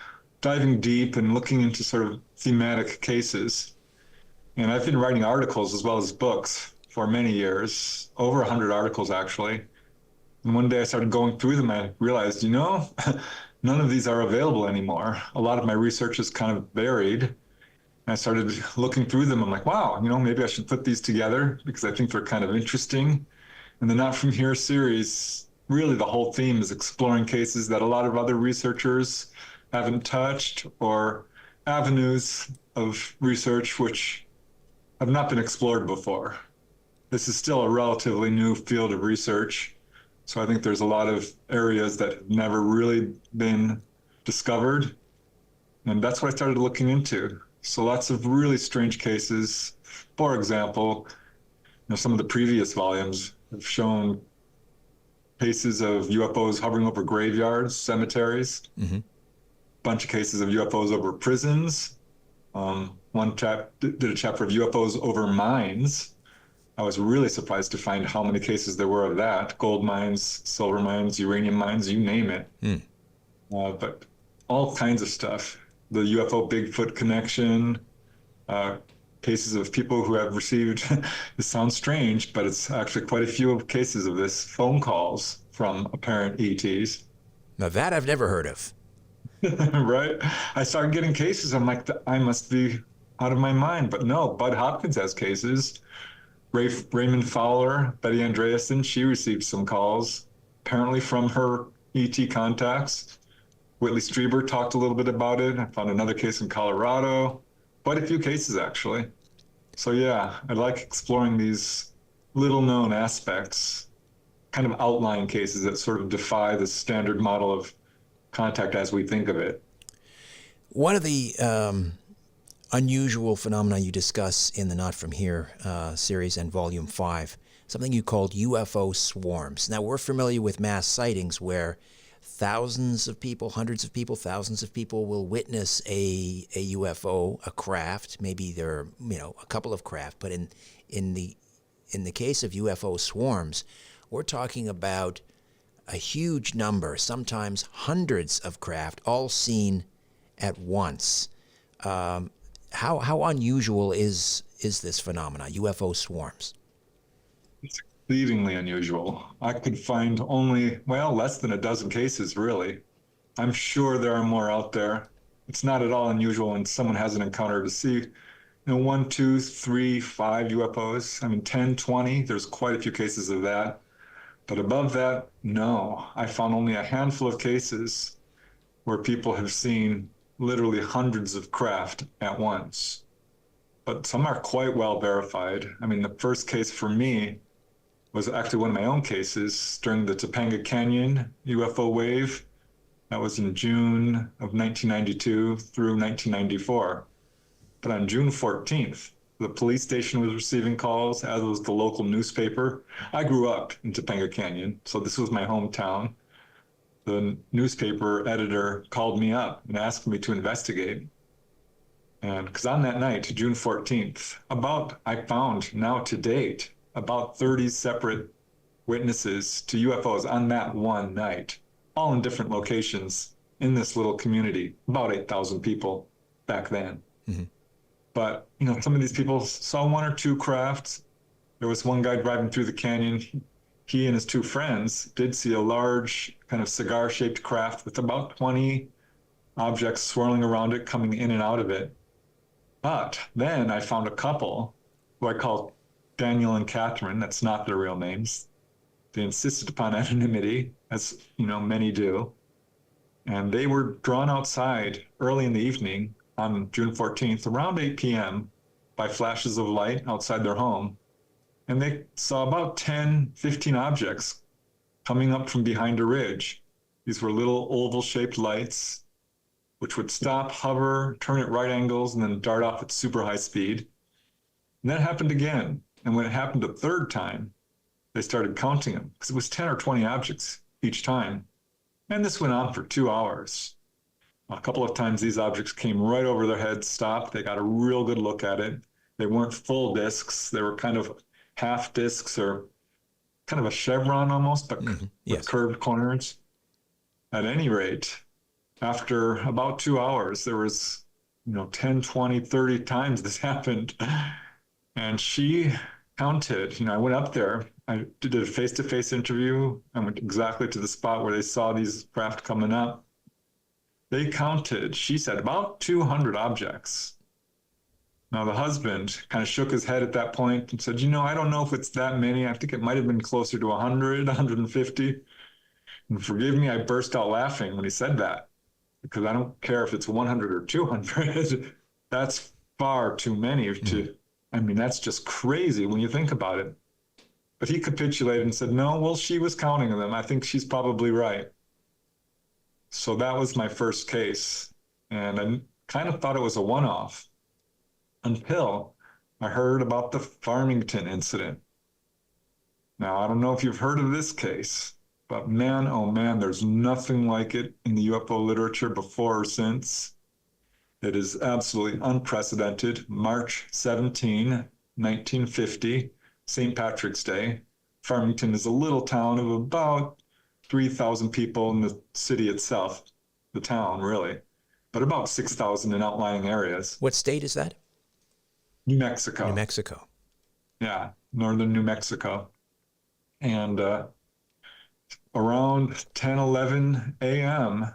diving deep and looking into sort of thematic cases. And I've been writing articles as well as books for many years, over 100 articles actually. And one day I started going through them and I realized, none of these are available anymore. A lot of my research is kind of buried. I started looking through them. I'm like, wow, maybe I should put these together because I think they're kind of interesting. And the Not From Here series, really the whole theme is exploring cases that a lot of other researchers haven't touched, or avenues of research which have not been explored before. This is still a relatively new field of research. So I think there's a lot of areas that have never really been discovered. And that's what I started looking into. So lots of really strange cases. For example, some of the previous volumes have shown cases of UFOs hovering over graveyards, cemeteries, bunch of cases of UFOs over prisons. One chap did a chapter of UFOs over mines. I was really surprised to find how many cases there were of that. Gold mines, silver mines, uranium mines, you name it. But all kinds of stuff. The UFO Bigfoot connection, cases of people who have received, this sounds strange, but it's actually quite a few cases of this, phone calls from apparent ETs. Now that I've never heard of. Right? I started getting cases. I'm like, I must be out of my mind. But no, Bud Hopkins has cases. Raymond Fowler, Betty Andreasen, she received some calls, apparently from her ET contacts. Whitley Strieber talked a little bit about it. I found another case in Colorado. Quite a few cases, actually. So yeah, I like exploring these little-known aspects, kind of outlying cases that sort of defy the standard model of contact as we think of it. One of the unusual phenomena you discuss in the Not From Here series and Volume 5, something you called UFO swarms. Now, we're familiar with mass sightings where thousands of people, hundreds of people, thousands of people will witness a UFO, a craft. Maybe there are, a couple of craft, but in the case of UFO swarms, we're talking about a huge number, sometimes hundreds of craft, all seen at once. How unusual is this phenomena, UFO swarms? It's exceedingly unusual. I could find only, less than a dozen cases, really. I'm sure there are more out there. It's not at all unusual when someone has an encounter to see, 1, 2, 3, 5 UFOs. 10, 20, there's quite a few cases of that. But above that, no. I found only a handful of cases where people have seen literally hundreds of craft at once. But some are quite well verified. The first case for me was actually one of my own cases during the Topanga Canyon UFO wave. That was in June of 1992 through 1994. But on June 14th, the police station was receiving calls, as was the local newspaper. I grew up in Topanga Canyon, so this was my hometown. The newspaper editor called me up and asked me to investigate. And because on that night, June 14th, I found now to date, about 30 separate witnesses to UFOs on that one night, all in different locations in this little community, about 8,000 people back then. But, some of these people saw one or two crafts. There was one guy driving through the canyon. He and his two friends did see a large kind of cigar-shaped craft with about 20 objects swirling around it, coming in and out of it. But then I found a couple who I call Daniel and Catherine. That's not their real names. They insisted upon anonymity, as many do. And they were drawn outside early in the evening on June 14th, around 8 p.m., by flashes of light outside their home. And they saw about 10, 15 objects coming up from behind a ridge. These were little oval-shaped lights, which would stop, hover, turn at right angles, and then dart off at super high speed. And that happened again. And when it happened a third time, they started counting them, because it was 10 or 20 objects each time. And this went on for 2 hours. A couple of times these objects came right over their heads, stopped. They got a real good look at it. They weren't full discs. They were kind of half discs, or kind of a chevron almost, but with curved corners. At any rate, after about 2 hours, there was, 10, 20, 30 times this happened. And she counted, I went up there. I did a face-to-face interview. I went exactly to the spot where they saw these craft coming up. They counted, she said, about 200 objects. Now, the husband kind of shook his head at that point and said, I don't know if it's that many. I think it might have been closer to 100, 150. And forgive me, I burst out laughing when he said that, because I don't care if it's 100 or 200. That's far too many that's just crazy when you think about it. But he capitulated and said, no, well, she was counting them. I think she's probably right. So that was my first case. And I kind of thought it was a one-off until I heard about the Farmington incident. Now, I don't know if you've heard of this case, but man, oh man, there's nothing like it in the UFO literature before or since. It is absolutely unprecedented. March 17, 1950, St. Patrick's Day. Farmington is a little town of about 3,000 people in the city itself, the town really, but about 6,000 in outlying areas. What state is that? New Mexico. New Mexico. Yeah, northern New Mexico. And around 10, 11 a.m.,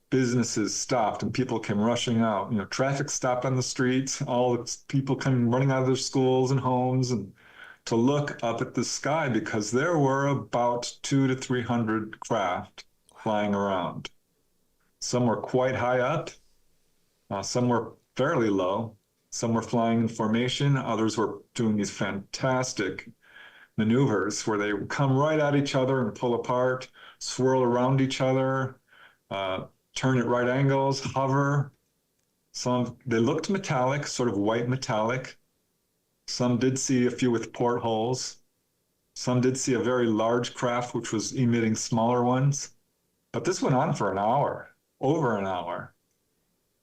businesses stopped and people came rushing out. Traffic stopped on the streets, all the people came running out of their schools and homes and to look up at the sky, because there were about 200 to 300 craft flying around. Some were quite high up, some were fairly low, some were flying in formation, others were doing these fantastic maneuvers where they would come right at each other and pull apart, swirl around each other, turn at right angles, hover. They looked metallic, sort of white metallic. Some did see a few with portholes. Some did see a very large craft, which was emitting smaller ones. But this went on for an hour, over an hour.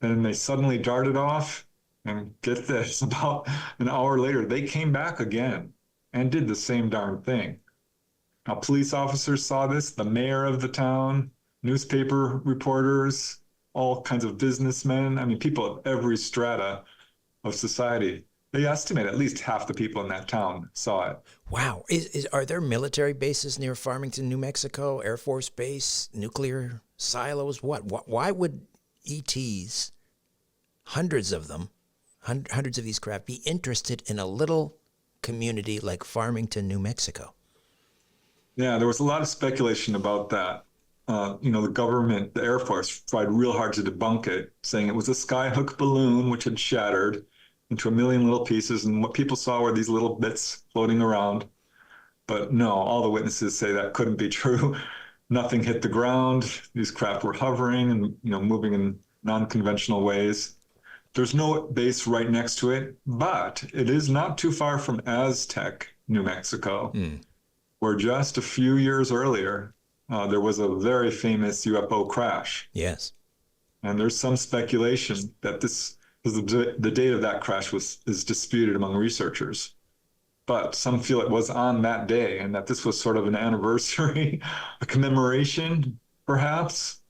Then they suddenly darted off, and get this, about an hour later, they came back again and did the same darn thing. Now, police officers saw this, the mayor of the town, newspaper reporters, all kinds of businessmen, people of every strata of society. They estimate at least half the people in that town saw it. Wow. Are there military bases near Farmington, New Mexico, Air Force Base, nuclear silos? Why would ETs, hundreds of them, hundreds of these craft, be interested in a little community like Farmington, New Mexico? Yeah, there was a lot of speculation about that. The government, the Air Force, tried real hard to debunk it, saying it was a skyhook balloon which had shattered into a million little pieces, and what people saw were these little bits floating around. But no, all the witnesses say that couldn't be true. Nothing hit the ground. These craft were hovering and moving in non-conventional ways. There's no base right next to it, but it is not too far from Aztec, New Mexico, where just a few years earlier, there was a very famous UFO crash. Yes. And there's some speculation that the date of that crash is disputed among researchers. But some feel it was on that day and that this was sort of an anniversary, a commemoration, perhaps.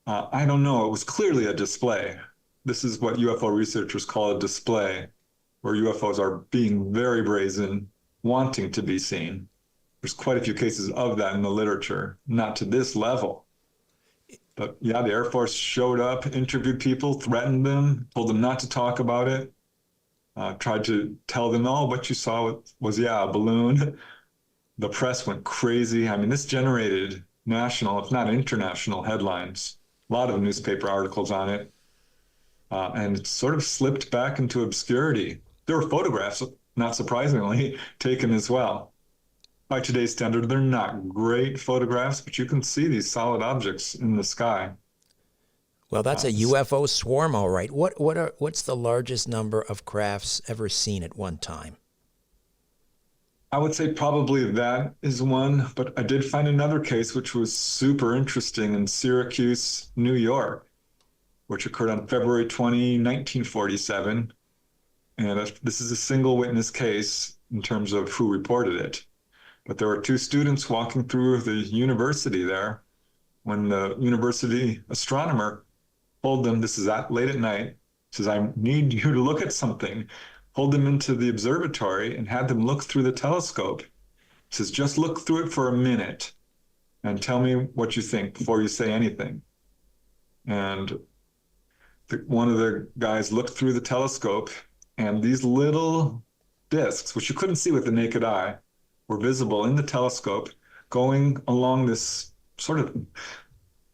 I don't know. It was clearly a display. This is what UFO researchers call a display, where UFOs are being very brazen, wanting to be seen. There's quite a few cases of that in the literature, not to this level. But yeah, the Air Force showed up, interviewed people, threatened them, told them not to talk about it, tried to tell them, oh, what you saw was a balloon. The press went crazy. This generated national, if not international, headlines. A lot of newspaper articles on it. And it sort of slipped back into obscurity. There were photographs, not surprisingly, taken as well. By today's standard, they're not great photographs, but you can see these solid objects in the sky. Well, that's a UFO swarm, all right. What's the largest number of crafts ever seen at one time? I would say probably that is one, but I did find another case which was super interesting in Syracuse, New York, which occurred on February 20, 1947. And this is a single witness case in terms of who reported it. But there were two students walking through the university there when the university astronomer told them, this is late at night, says, I need you to look at something. Pulled them into the observatory and had them look through the telescope. Says, just look through it for a minute and tell me what you think before you say anything. And one of the guys looked through the telescope, and these little discs, which you couldn't see with the naked eye, were visible in the telescope going along this sort of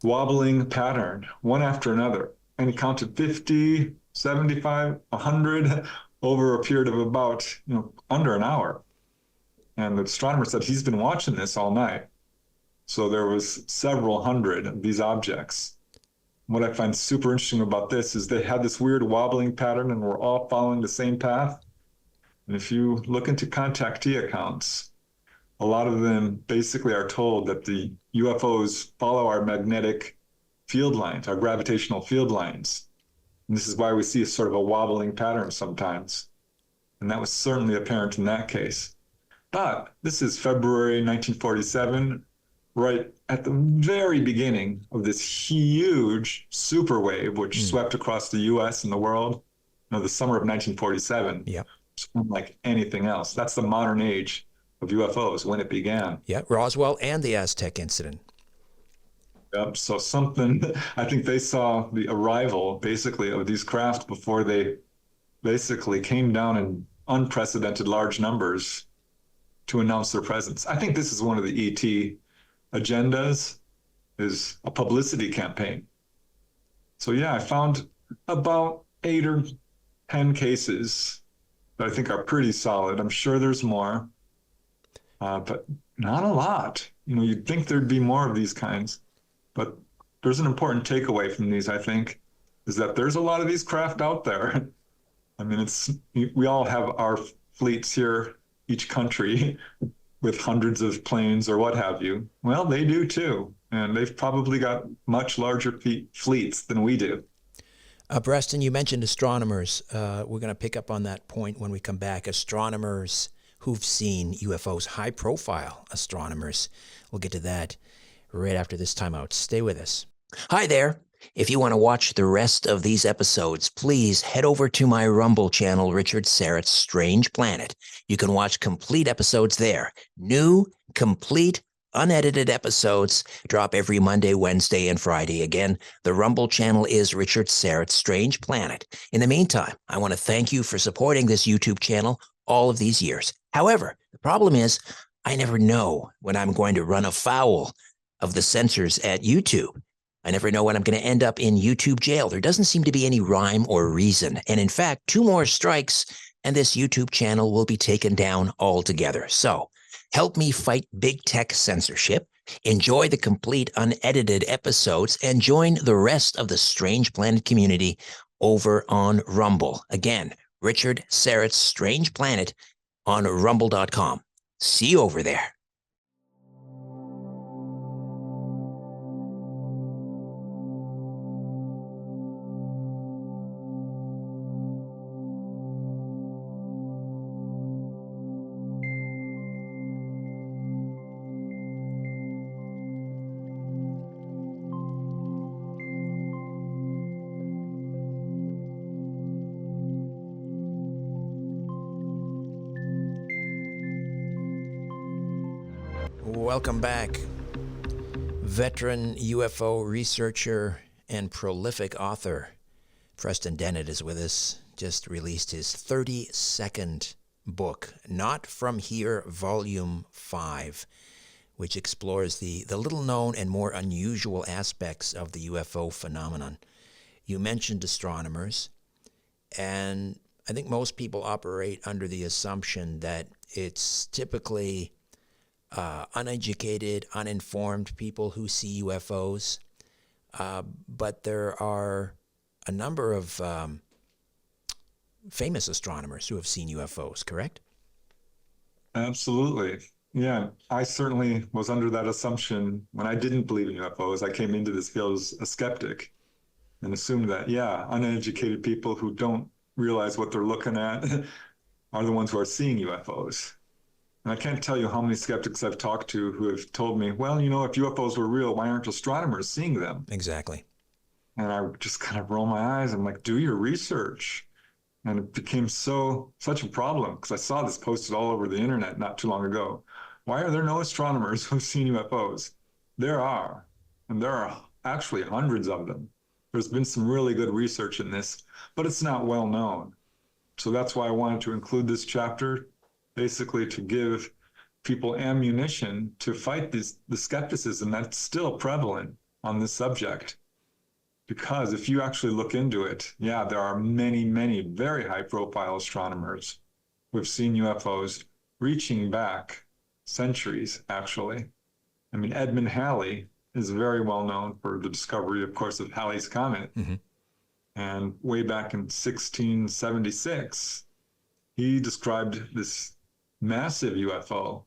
wobbling pattern, one after another. And he counted 50, 75, 100 over a period of about, under an hour. And the astronomer said he's been watching this all night. So there was several hundred of these objects. What I find super interesting about this is they had this weird wobbling pattern and we're all following the same path. And if you look into contactee accounts, a lot of them basically are told that the UFOs follow our magnetic field lines, our gravitational field lines. And this is why we see a sort of a wobbling pattern sometimes. And that was certainly apparent in that case. But this is February 1947, right at the very beginning of this huge super wave, which swept across the US and the world, the summer of 1947. Yeah. It's unlike anything else. That's the modern age of UFOs when it began. Yeah, Roswell and the Aztec incident. Yep. So I think they saw the arrival basically of these craft before they basically came down in unprecedented large numbers to announce their presence. I think this is one of the ET agendas, is a publicity campaign. So yeah, I found about 8 or 10 cases that I think are pretty solid. I'm sure there's more, but not a lot. You'd think there'd be more of these kinds, but there's an important takeaway from these, I think, is that there's a lot of these craft out there. I mean, we all have our fleets here, each country, with hundreds of planes or what have you. Well, they do too. And they've probably got much larger fleets than we do. Preston, you mentioned astronomers. We're going to pick up on that point when we come back. Astronomers who've seen UFOs, high-profile astronomers. We'll get to that right after this timeout. Stay with us. Hi there. If you want to watch the rest of these episodes, please head over to my Rumble channel, Richard Syrett's Strange Planet. You can watch complete episodes there. New, complete, unedited episodes drop every Monday, Wednesday, and Friday. Again, the Rumble channel is Richard Syrett's Strange Planet. In the meantime, I want to thank you for supporting this YouTube channel all of these years. However, the problem is I never know when I'm going to run afoul of the censors at YouTube. I never know when I'm going to end up in YouTube jail. There doesn't seem to be any rhyme or reason. And in fact, 2 more strikes and this YouTube channel will be taken down altogether. So help me fight big tech censorship, enjoy the complete unedited episodes, and join the rest of the Strange Planet community over on Rumble. Again, Richard Syrett's Strange Planet on rumble.com. See you over there. Welcome back. Veteran UFO researcher and prolific author Preston Dennett is with us. Just released his 32nd book, Not From Here, Volume 5, which explores the little known and more unusual aspects of the UFO phenomenon. You mentioned astronomers, and I think most people operate under the assumption that it's typically uneducated, uninformed people who see UFOs, but there are a number of famous astronomers who have seen UFOs, correct? Absolutely. Yeah, I certainly was under that assumption when I didn't believe in UFOs. I came into this field as a skeptic and assumed that, yeah, uneducated people who don't realize what they're looking at are the ones who are seeing UFOs. And I can't tell you how many skeptics I've talked to who have told me, well, if UFOs were real, why aren't astronomers seeing them? Exactly. And I just kind of roll my eyes. I'm like, do your research. And it became such a problem because I saw this posted all over the internet not too long ago. Why are there no astronomers who've seen UFOs? There are, and there are actually hundreds of them. There's been some really good research in this, but it's not well known. So that's why I wanted to include this chapter, basically to give people ammunition to fight the skepticism that's still prevalent on this subject. Because if you actually look into it, yeah, there are many, many very high-profile astronomers who have seen UFOs reaching back centuries, actually. I mean, Edmund Halley is very well known for the discovery, of course, of Halley's Comet. Mm-hmm. And way back in 1676, he described this massive UFO,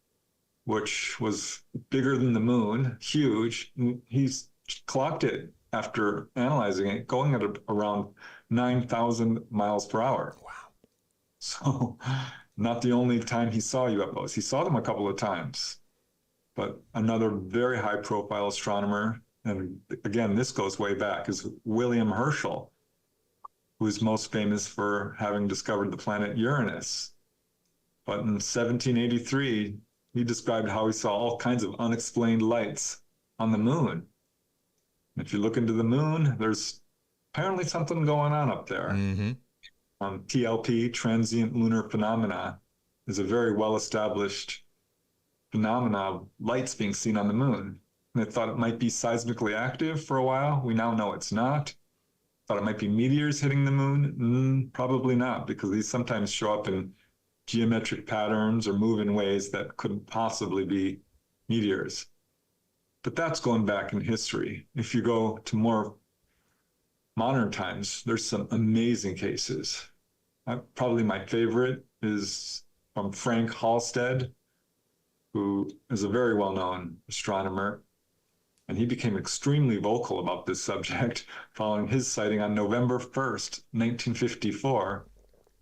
which was bigger than the moon, huge. He's clocked it after analyzing it, going at around 9,000 miles per hour. Wow. So not the only time he saw UFOs. He saw them a couple of times. But another very high-profile astronomer, and again, this goes way back, is William Herschel, who is most famous for having discovered the planet Uranus. But in 1783, he described how he saw all kinds of unexplained lights on the moon. If you look into the moon, there's apparently something going on up there. Mm-hmm. TLP, transient lunar phenomena, is a very well-established phenomena of lights being seen on the moon. And they thought it might be seismically active for a while. We now know it's not. Thought it might be meteors hitting the moon. Probably not, because these sometimes show up in geometric patterns or move in ways that couldn't possibly be meteors. But that's going back in history. If you go to more modern times, there's some amazing cases. Probably my favorite is from Frank Halstead, who is a very well-known astronomer. And he became extremely vocal about this subject following his sighting on November 1st, 1954,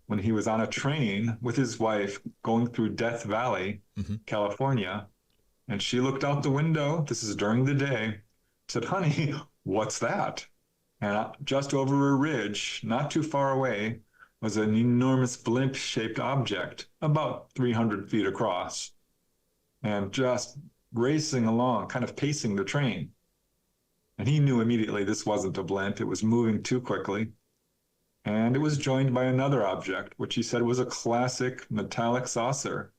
when he was on a train with his wife going through Death Valley, mm-hmm. California. And she looked out the window, this is during the day, said, "Honey, what's that?" And just over a ridge, not too far away, was an enormous blimp-shaped object, about 300 feet across, and just racing along, kind of pacing the train. And he knew immediately this wasn't a blimp, it was moving too quickly. And it was joined by another object, which he said was a classic metallic saucer,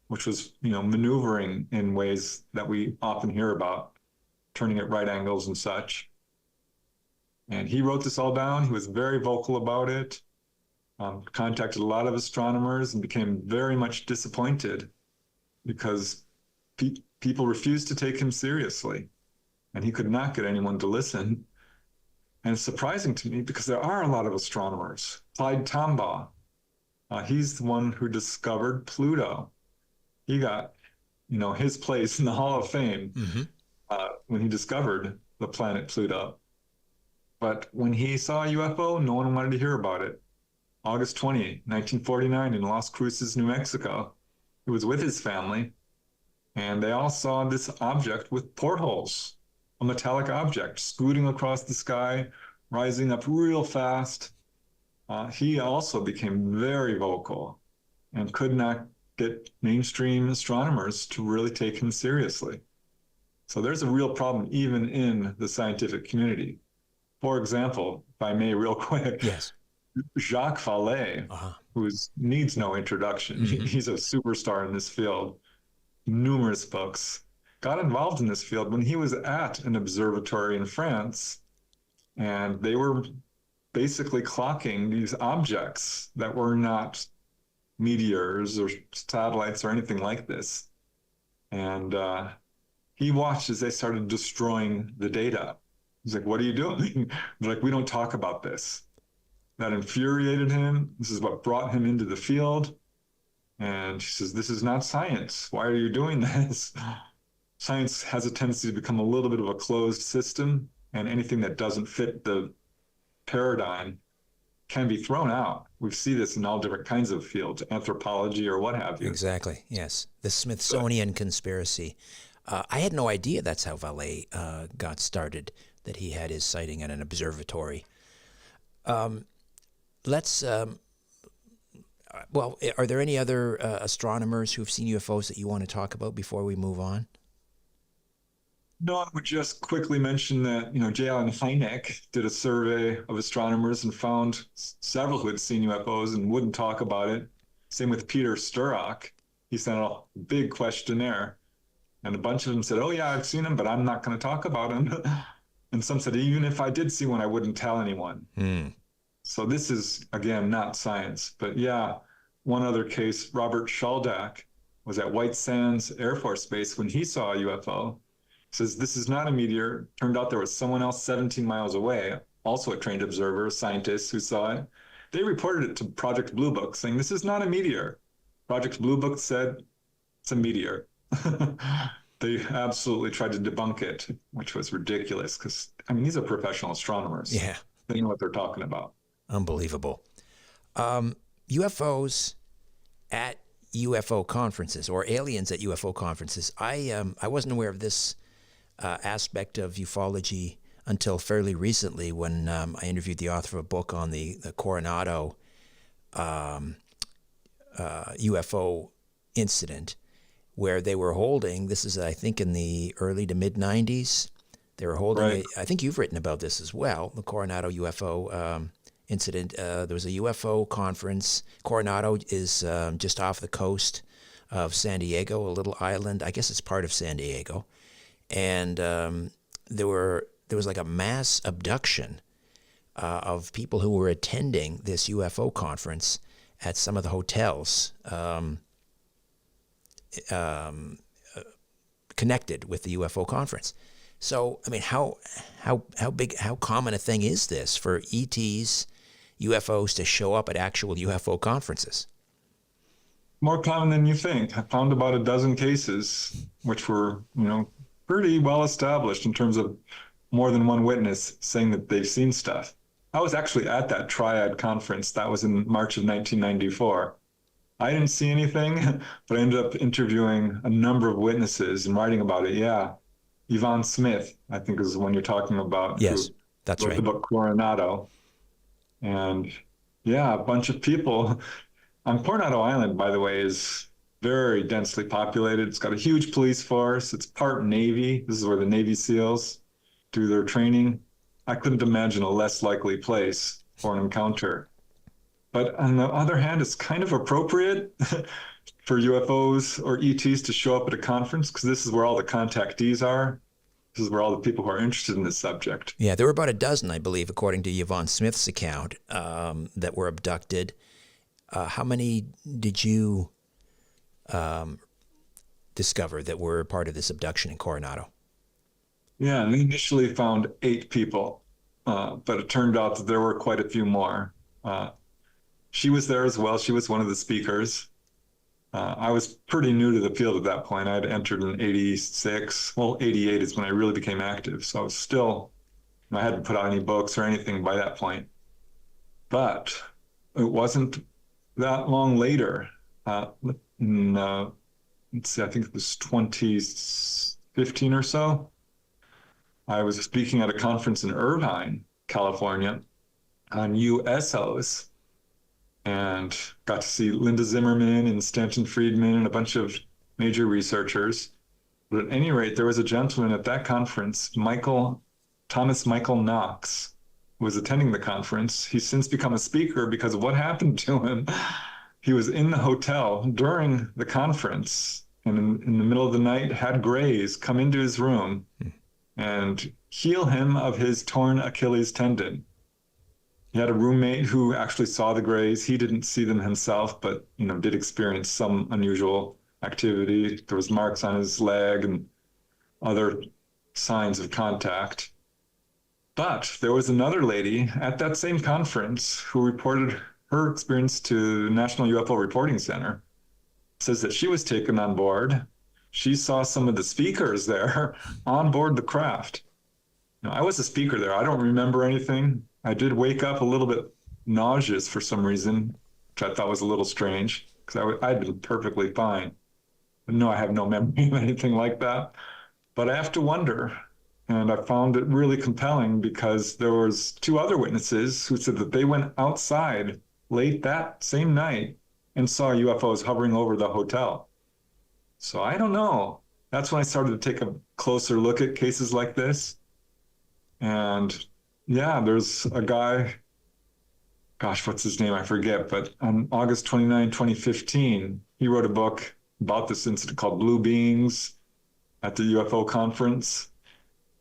which was, maneuvering in ways that we often hear about, turning at right angles and such. And he wrote this all down. He was very vocal about it, contacted a lot of astronomers and became very much disappointed because people refused to take him seriously, and he could not get anyone to listen. And it's surprising to me because there are a lot of astronomers. Clyde Tombaugh, he's the one who discovered Pluto. He got, his place in the Hall of Fame when he discovered the planet Pluto. But when he saw a UFO, no one wanted to hear about it. August 20, 1949, in Las Cruces, New Mexico. He was with his family, and they all saw this object with portholes, a metallic object scooting across the sky, rising up real fast. He also became very vocal and could not get mainstream astronomers to really take him seriously. So there's a real problem even in the scientific community. For example, if I may real quick, yes. Jacques Vallée, who needs no introduction, mm-hmm. he's a superstar in this field, numerous books, got involved in this field when he was at an observatory in France, and they were basically clocking these objects that were not meteors or satellites or anything like this. And he watched as they started destroying the data. He's like, "What are you doing?" They're like, "We don't talk about this." That infuriated him. This is what brought him into the field. And he says, "This is not science. Why are you doing this?" Science has a tendency to become a little bit of a closed system, and anything that doesn't fit the paradigm can be thrown out. We see this in all different kinds of fields, anthropology or what have you. Exactly, yes. The Smithsonian conspiracy. I had no idea that's how Vallée got started, that he had his sighting at an observatory. Well, are there any other astronomers who've seen UFOs that you want to talk about before we move on? No, I would just quickly mention that, J. Allen Hynek did a survey of astronomers and found several who had seen UFOs and wouldn't talk about it. Same with Peter Sturrock. He sent a big questionnaire, and a bunch of them said, "Oh yeah, I've seen them, but I'm not going to talk about them." And some said, "Even if I did see one, I wouldn't tell anyone." So this is, again, not science. But yeah, one other case, Robert Shaldak was at White Sands Air Force Base when he saw a UFO. Says this is not a meteor. Turned out there was someone else 17 miles away, also a trained observer, a scientist who saw it. They reported it to Project Blue Book, saying this is not a meteor. Project Blue Book said it's a meteor. They absolutely tried to debunk it, which was ridiculous because, these are professional astronomers. Yeah. They know what they're talking about. Unbelievable. UFOs at UFO conferences, or aliens at UFO conferences. I wasn't aware of this aspect of ufology until fairly recently when I interviewed the author of a book on the Coronado UFO incident, where they were holding, this is I think in the early to mid 90s, they were holding, Right. I think you've written about this as well, the Coronado UFO incident. There was a UFO conference. Coronado is just off the coast of San Diego, a little island. I guess it's part of San Diego. And there was like a mass abduction of people who were attending this UFO conference at some of the hotels connected with the UFO conference. So, how common a thing is this for ETs, UFOs to show up at actual UFO conferences? More common than you think. I found about a dozen cases, which were, pretty well established in terms of more than one witness saying that they've seen stuff. I was actually at that Triad conference. That was in March of 1994. I didn't see anything, but I ended up interviewing a number of witnesses and writing about it. Yeah. Yvonne Smith, I think is the one you're talking about. Yes, that's right. The book Coronado. And yeah, a bunch of people. On Coronado Island, by the way, is very densely populated. It's got a huge police force. It's part Navy. This is where the Navy SEALs do their training. I couldn't imagine a less likely place for an encounter. But on the other hand, it's kind of appropriate for UFOs or ETs to show up at a conference because this is where all the contactees are. This is where all the people who are interested in this subject. Yeah, there were about a dozen, I believe, according to Yvonne Smith's account, that were abducted. How many did you discover that were part of this abduction in Coronado? Yeah, and they initially found 8 people, but it turned out that there were quite a few more. She was there as well. She was one of the speakers. I was pretty new to the field at that point. I had entered in 86. Well, 88 is when I really became active. So I was still, I hadn't put out any books or anything by that point. But it wasn't that long later. Let's see, I think it was 2015 or so. I was speaking at a conference in Irvine, California, on USOs, and got to see Linda Zimmerman and Stanton Friedman and a bunch of major researchers. But at any rate, there was a gentleman at that conference, Thomas Michael Knox, who was attending the conference. He's since become a speaker because of what happened to him. He was in the hotel during the conference, and in the middle of the night had Greys come into his room and heal him of his torn Achilles tendon. He had a roommate who actually saw the Greys. He didn't see them himself, but did experience some unusual activity. There was marks on his leg and other signs of contact. But there was another lady at that same conference who reported her experience to the National UFO Reporting Center. Says that she was taken on board. She saw some of the speakers there on board the craft. Now, I was a speaker there. I don't remember anything. I did wake up a little bit nauseous for some reason, which I thought was a little strange because I'd been perfectly fine. But no, I have no memory of anything like that. But I have to wonder. And I found it really compelling because there was 2 other witnesses who said that they went outside late that same night and saw UFOs hovering over the hotel. So I don't know. that's when I started to take a closer look at cases like this. And yeah, there's a guy, gosh, what's his name? I forget. But on August 29, 2015, he wrote a book about this incident called Blue Beings at the UFO conference.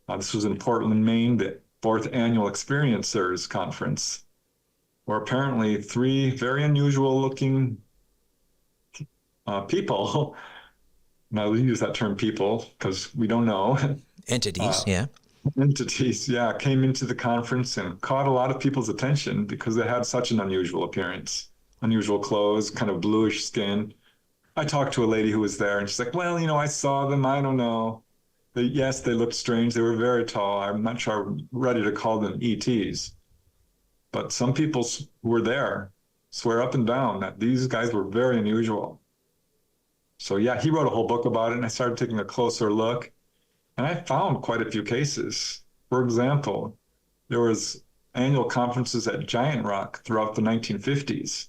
This was in Portland, Maine, the fourth annual Experiencers Conference, where apparently three very unusual looking people, and I'll use that term people because we don't know, Entities, yeah. entities, yeah, came into the conference and caught a lot of people's attention because they had such an unusual appearance, unusual clothes, kind of bluish skin. I talked to a lady who was there and she's like, well, I saw them. I don't know. Yes, they looked strange. They were very tall. I'm not sure I'm ready to call them ETs. But some people who were there swear up and down that these guys were very unusual. So yeah, he wrote a whole book about it, and I started taking a closer look. And I found quite a few cases. For example, there was annual conferences at Giant Rock throughout the 1950s,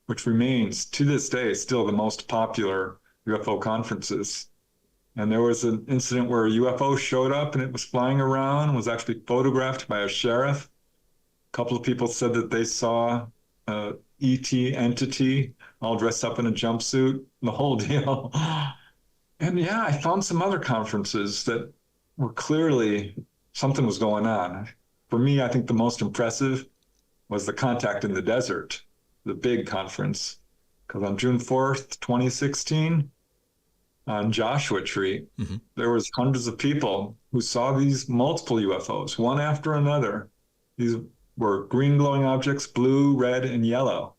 which remains to this day still the most popular UFO conferences. And there was an incident where a UFO showed up and it was flying around, was actually photographed by a sheriff. A couple of people said that they saw a ET entity all dressed up in a jumpsuit, the whole deal. And yeah, I found some other conferences that were clearly something was going on. For me, I think the most impressive was the Contact in the Desert, the big conference. Because on June 4th, 2016, on Joshua Tree, there was hundreds of people who saw these multiple UFOs, one after another. These were green glowing objects, blue, red, and yellow.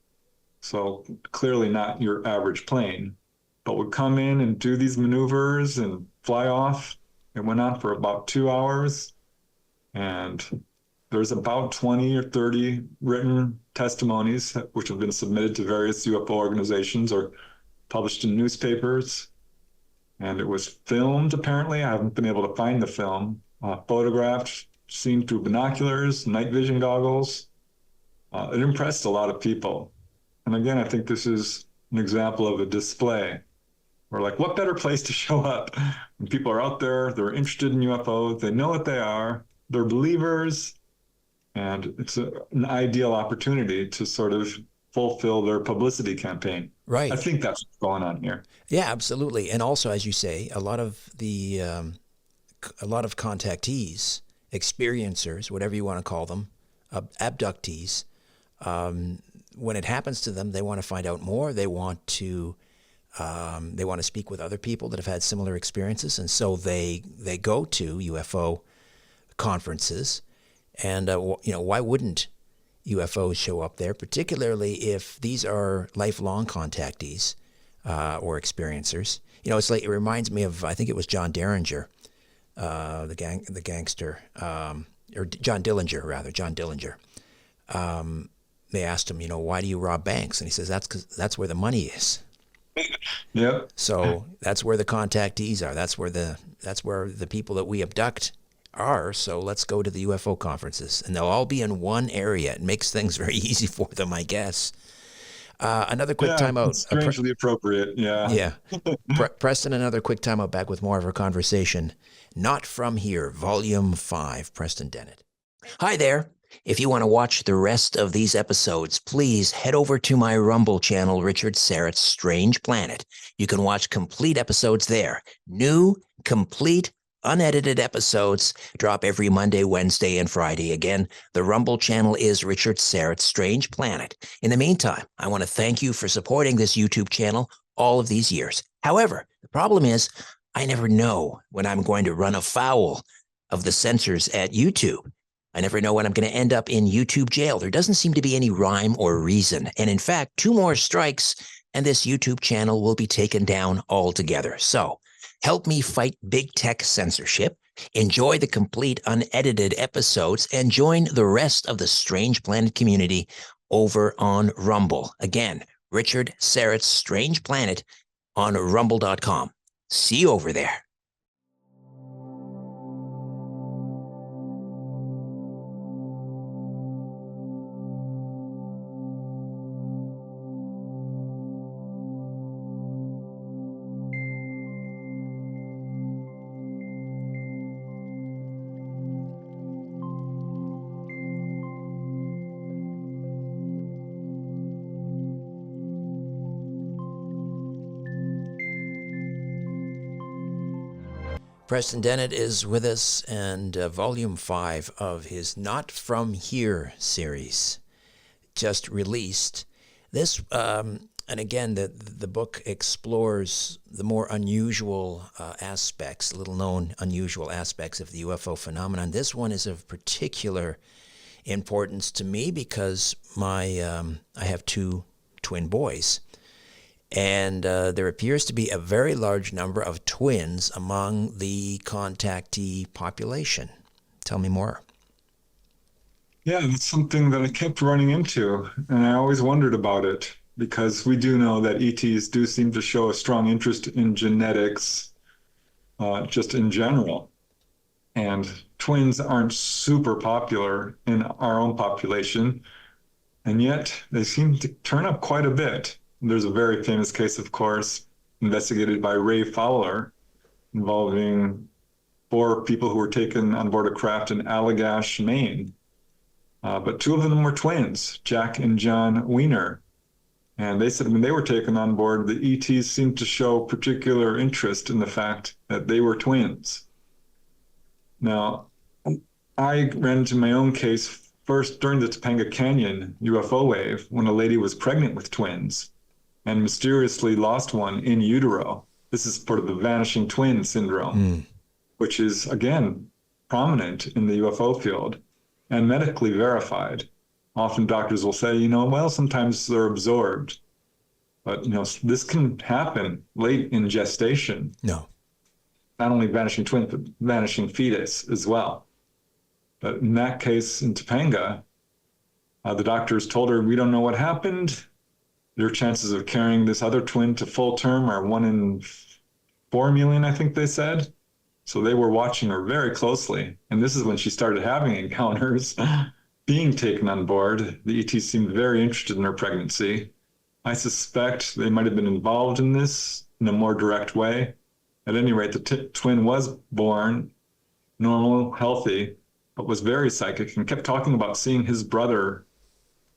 So clearly not your average plane, but would come in and do these maneuvers and fly off. It went on for about 2 hours. And there's about 20 or 30 written testimonies which have been submitted to various UFO organizations or published in newspapers. And it was filmed, apparently. I haven't been able to find the film. Photographed, seen through binoculars, night vision goggles. It impressed a lot of people. And again, I think this is an example of a display. We're like, what better place to show up when people are out there, they're interested in UFOs, they know what they are, they're believers, and it's an ideal opportunity to sort of fulfill their publicity campaign. Right. I think that's what's going on here. Yeah, absolutely. And also, as you say, a lot of contactees, experiencers, whatever you want to call them, abductees, when it happens to them, they want to find out more. They want to speak with other people that have had similar experiences, and so they go to UFO conferences. And why wouldn't UFOs show up there, particularly if these are lifelong contactees or experiencers? It reminds me of, I think it was John Derringer, the gangster, or John Dillinger. They asked him, why do you rob banks? And he says, that's where the money is. Yep. So that's where the contactees are. That's where the people that we abduct are. So let's go to the UFO conferences, and they'll all be in one area. It makes things very easy for them, I guess. Another quick timeout. Strangely appropriate. Yeah. Yeah. Preston, another quick timeout. Back with more of our conversation. Not From Here, Volume 5. Preston Dennett. Hi there. If you want to watch the rest of these episodes, please head over to my Rumble channel, Richard Syrett's Strange Planet. You can watch complete episodes there. New, complete, unedited episodes drop every Monday, Wednesday, and Friday. Again, the Rumble channel is Richard Syrett's Strange Planet. In the meantime, I want to thank you for supporting this YouTube channel all of these years. However, the problem is I never know when I'm going to run afoul of the censors at YouTube. I never know when I'm going to end up in YouTube jail. There doesn't seem to be any rhyme or reason. And in fact, 2 more strikes and this YouTube channel will be taken down altogether. So help me fight big tech censorship, enjoy the complete unedited episodes, and join the rest of the Strange Planet community over on Rumble. Again, Richard Syrett's Strange Planet on rumble.com. See you over there. Preston Dennett is with us, and Volume 5 of his Not From Here series just released. This, and again, the book explores the more unusual aspects, little-known unusual aspects of the UFO phenomenon. This one is of particular importance to me because I have two twin boys. And there appears to be a very large number of twins among the contactee population. Tell me more. Yeah, that's something that I kept running into, and I always wondered about it, because we do know that ETs do seem to show a strong interest in genetics, just in general. And twins aren't super popular in our own population, and yet they seem to turn up quite a bit. There's a very famous case, of course, investigated by Ray Fowler, involving 4 people who were taken on board a craft in Allagash, Maine. But 2 of them were twins, Jack and John Wiener. And they said when they were taken on board, the ETs seemed to show particular interest in the fact that they were twins. Now, I ran into my own case first during the Topanga Canyon UFO wave when a lady was pregnant with twins and mysteriously lost one in utero. This is part of the vanishing twin syndrome, which is, again, prominent in the UFO field and medically verified. Often doctors will say, well, sometimes they're absorbed. But, this can happen late in gestation. No. Not only vanishing twin, but vanishing fetus as well. But in that case in Topanga, the doctors told her, we don't know what happened. Your chances of carrying this other twin to full term are 1 in 4 million, I think they said. So they were watching her very closely. And this is when she started having encounters, being taken on board. The ET seemed very interested in her pregnancy. I suspect they might have been involved in this in a more direct way. At any rate, the twin was born normal, healthy, but was very psychic and kept talking about seeing his brother.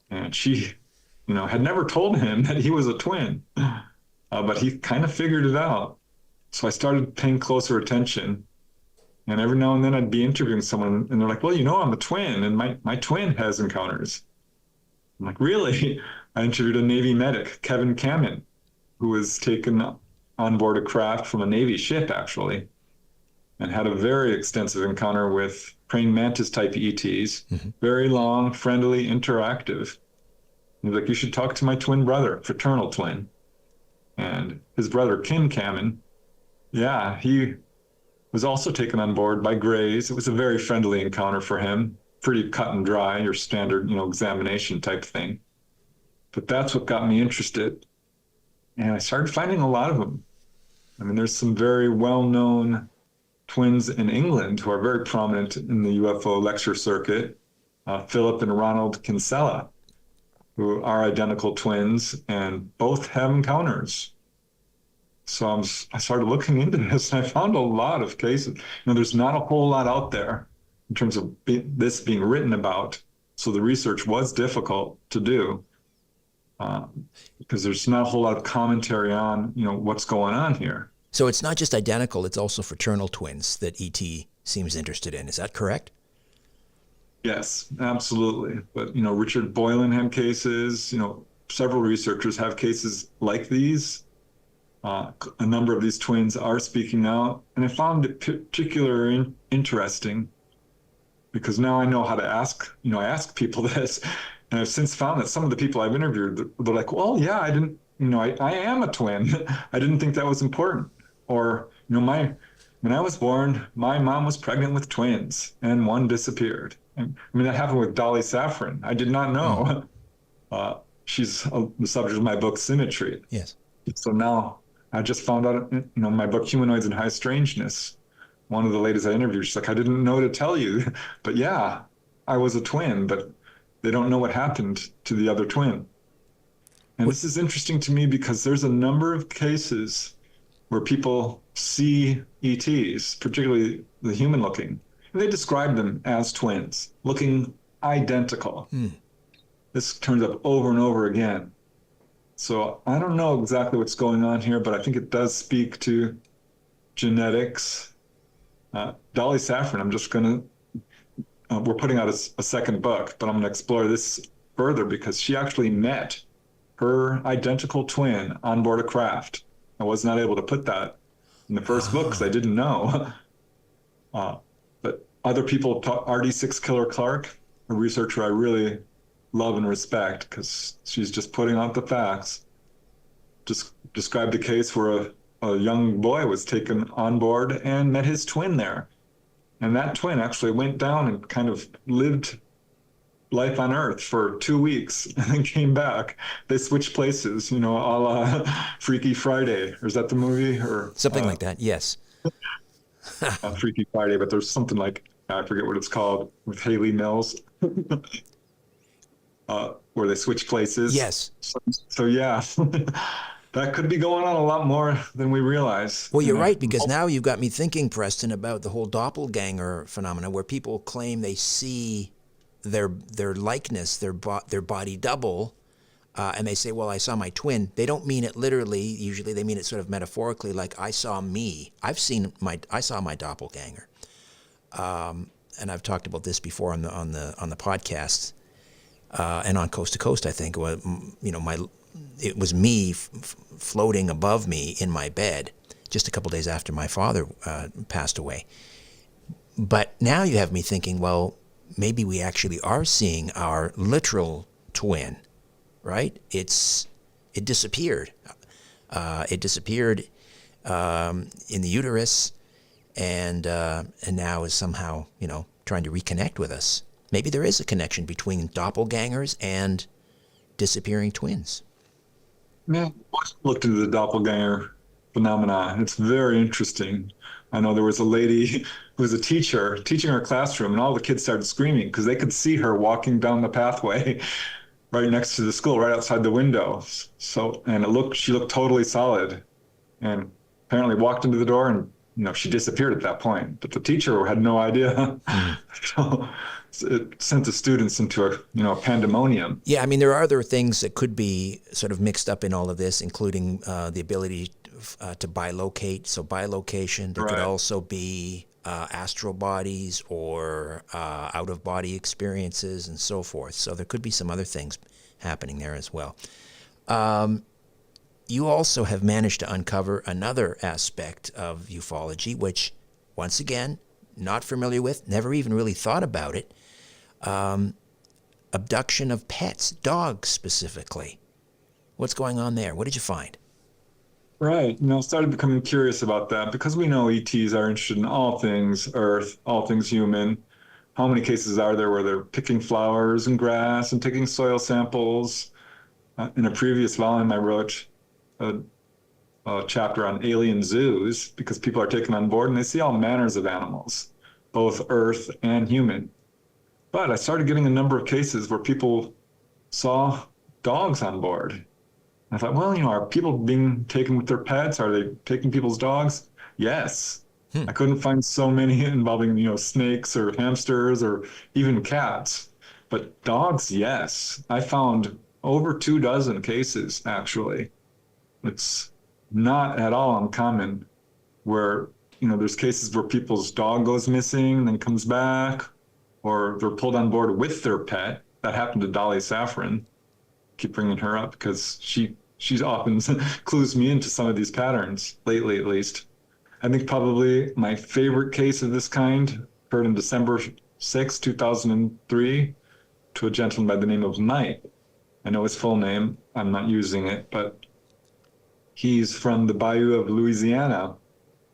And she, had never told him that he was a twin, but he kind of figured it out. So I started paying closer attention. And every now and then I'd be interviewing someone and they're like, well, I'm a twin and my twin has encounters. I'm like, really? I interviewed a Navy medic, Kevin Kamen, who was taken on board a craft from a Navy ship, actually, and had a very extensive encounter with praying mantis type ETs, very long, friendly, interactive. He's like, you should talk to my twin brother, fraternal twin. And his brother, Kim Kamen, he was also taken on board by Grays. It was a very friendly encounter for him, pretty cut and dry, your standard, examination type thing. But that's what got me interested. And I started finding a lot of them. I mean, there's some very well-known twins in England who are very prominent in the UFO lecture circuit, Philip and Ronald Kinsella, who are identical twins and both have encounters. So I started looking into this and I found a lot of cases. There's not a whole lot out there in terms of this being written about. So the research was difficult to do because there's not a whole lot of commentary on, what's going on here. So it's not just identical, it's also fraternal twins that ET seems interested in. Is that correct? Yes, absolutely. But, Richard Boylan had cases, several researchers have cases like these. A number of these twins are speaking out. And I found it particularly interesting because now I know how to ask, I ask people this. And I've since found that some of the people I've interviewed, they're like, well, yeah, I didn't, I am a twin. I didn't think that was important. Or, when I was born, my mom was pregnant with twins and one disappeared. That happened with Dolly Safran. I did not know. She's the subject of my book, Symmetry. Yes. So now I just found out, my book, Humanoids and High Strangeness, one of the ladies I interviewed, she's like, I didn't know to tell you, but yeah, I was a twin, but they don't know what happened to the other twin. And this is interesting to me because there's a number of cases where people see ETs, particularly the human looking, and they describe them as twins, looking identical. This turns up over and over again. So I don't know exactly what's going on here, but I think it does speak to genetics Dolly Saffron, I'm just going to, we're putting out a second book, but I'm going to explore this further because she actually met her identical twin on board a craft. I was not able to put that in the first book because I didn't know. But other people, RD6 Killer Clark, a researcher I really love and respect because she's just putting out the facts, just described a case where a young boy was taken on board and met his twin there. And that twin actually went down and kind of lived life on Earth for 2 weeks and then came back. They switched places, a la Freaky Friday. Or is that the movie? Or something like that, yes. Freaky Friday, but there's something like, I forget what it's called, with Haley Mills, where they switch places. Yes. So yeah, that could be going on a lot more than we realize. Well, you're right, because now you've got me thinking, Preston, about the whole doppelganger phenomena, where people claim they see their likeness, their body double, and they say, well, I saw my twin. They don't mean it literally. Usually they mean it sort of metaphorically, like I saw me. I saw my doppelganger. And I've talked about this before on the podcast, and on Coast to Coast, I think. It was me floating above me in my bed just a couple days after my father passed away. But now you have me thinking, well, maybe we actually are seeing our literal twin, right? It disappeared. It disappeared in the uterus, and now is somehow, trying to reconnect with us. Maybe there is a connection between doppelgangers and disappearing twins. Yeah, I looked into the doppelganger phenomenon. It's very interesting. I know there was a lady who was a teacher teaching her classroom, and all the kids started screaming because they could see her walking down the pathway right next to the school, right outside the window. And she looked totally solid, and apparently walked into the door, and she disappeared at that point. But the teacher had no idea. So it sent the students into a pandemonium. Yeah, I mean, there are other things that could be sort of mixed up in all of this, including the ability to bilocate. So bilocation. There could also be astral bodies or out-of-body experiences and so forth. So there could be some other things happening there as well. You also have managed to uncover another aspect of ufology, which, once again, not familiar with, never even really thought about it. Abduction of pets, dogs specifically. What's going on there? What did you find? Right. Started becoming curious about that because we know ETs are interested in all things Earth, all things human. How many cases are there where they're picking flowers and grass and taking soil samples? In a previous volume, I wrote a chapter on alien zoos because people are taken on board and they see all manners of animals, both Earth and human. But I started getting a number of cases where people saw dogs on board. I thought, well, are people being taken with their pets? Are they taking people's dogs? Yes. I couldn't find so many involving, snakes or hamsters or even cats. But dogs, yes. I found over 24 cases, actually. It's not at all uncommon where, there's cases where people's dog goes missing, then comes back, or they're pulled on board with their pet. That happened to Dolly Saffron. Keep bringing her up because she's often clues me into some of these patterns, lately at least. I think probably my favorite case of this kind occurred on December 6, 2003, to a gentleman by the name of Mike. I know his full name. I'm not using it, but he's from the bayou of Louisiana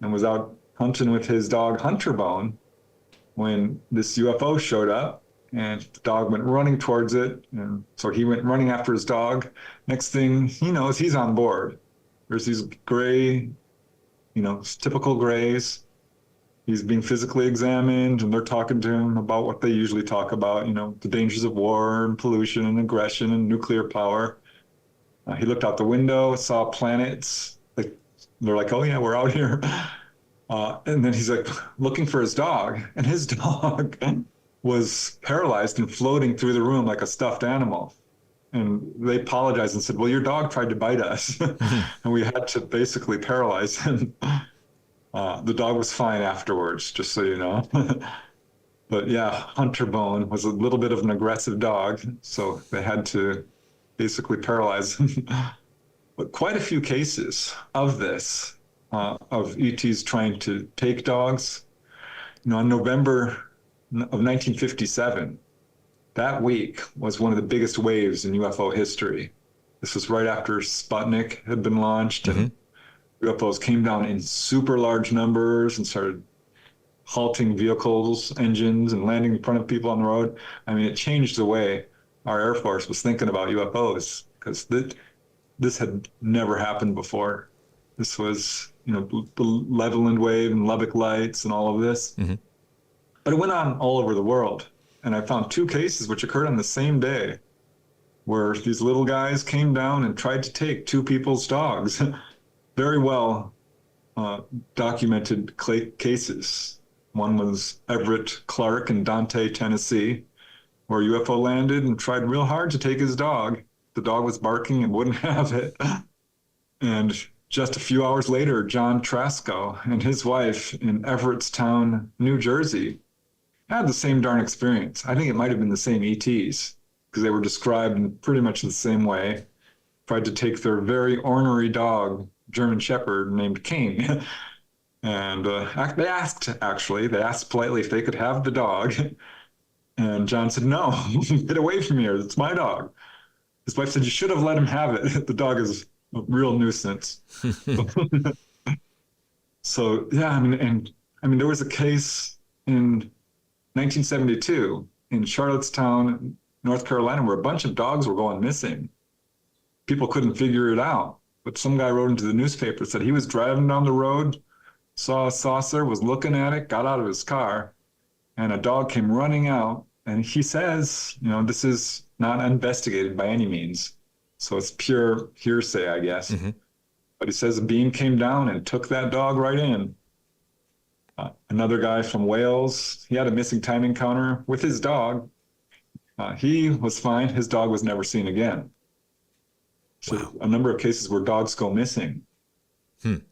and was out hunting with his dog Hunterbone when this UFO showed up, and the dog went running towards it. And so he went running after his dog. Next thing he knows, he's on board. There's these gray, typical grays. He's being physically examined, and they're talking to him about what they usually talk about, the dangers of war and pollution and aggression and nuclear power. He looked out the window, saw planets. They're like, oh yeah, we're out here. And then he's like looking for his dog, and his dog was paralyzed and floating through the room like a stuffed animal. And they apologized and said, well, your dog tried to bite us. And we had to basically paralyze him. The dog was fine afterwards, just so you know. But yeah, Hunter Bone was a little bit of an aggressive dog, so they had to basically paralyze him. But quite a few cases of this, of ETs trying to take dogs. You know, in November of 1957, that week was one of the biggest waves in UFO history. This was right after Sputnik had been launched, and UFOs came down in super large numbers and started halting vehicles, engines, and landing in front of people on the road. I mean, it changed the way our Air Force was thinking about UFOs, because this had never happened before. This was, you know, the Levelland wave and Lubbock lights and all of this. But it went on all over the world. And I found 2 cases which occurred on the same day, where these little guys came down and tried to take 2 people's dogs. Very well documented cases. One was Everett Clark in Dante, Tennessee, where a UFO landed and tried real hard to take his dog. The dog was barking and wouldn't have it. And just a few hours later, John Trasco and his wife in Everettstown, New Jersey, had the same darn experience. I think it might have been the same ETs, because they were described in pretty much the same way. Tried to take their very ornery dog, German Shepherd, named King. And they asked politely if they could have the dog. And John said, no, get away from here. It's my dog. His wife said, you should have let him have it. The dog is a real nuisance. So, yeah, I mean, there was a case in 1972 in Charlottetown, North Carolina, where a bunch of dogs were going missing. People couldn't figure it out. But some guy wrote into the newspaper, said he was driving down the road, saw a saucer, was looking at it, got out of his car, and a dog came running out. And he says, you know, this is not investigated by any means. So it's pure hearsay, I guess. But he says a beam came down and took that dog right in. Another guy from Wales, he had a missing time encounter with his dog. He was fine. His dog was never seen again. So wow. A number of cases where dogs go missing.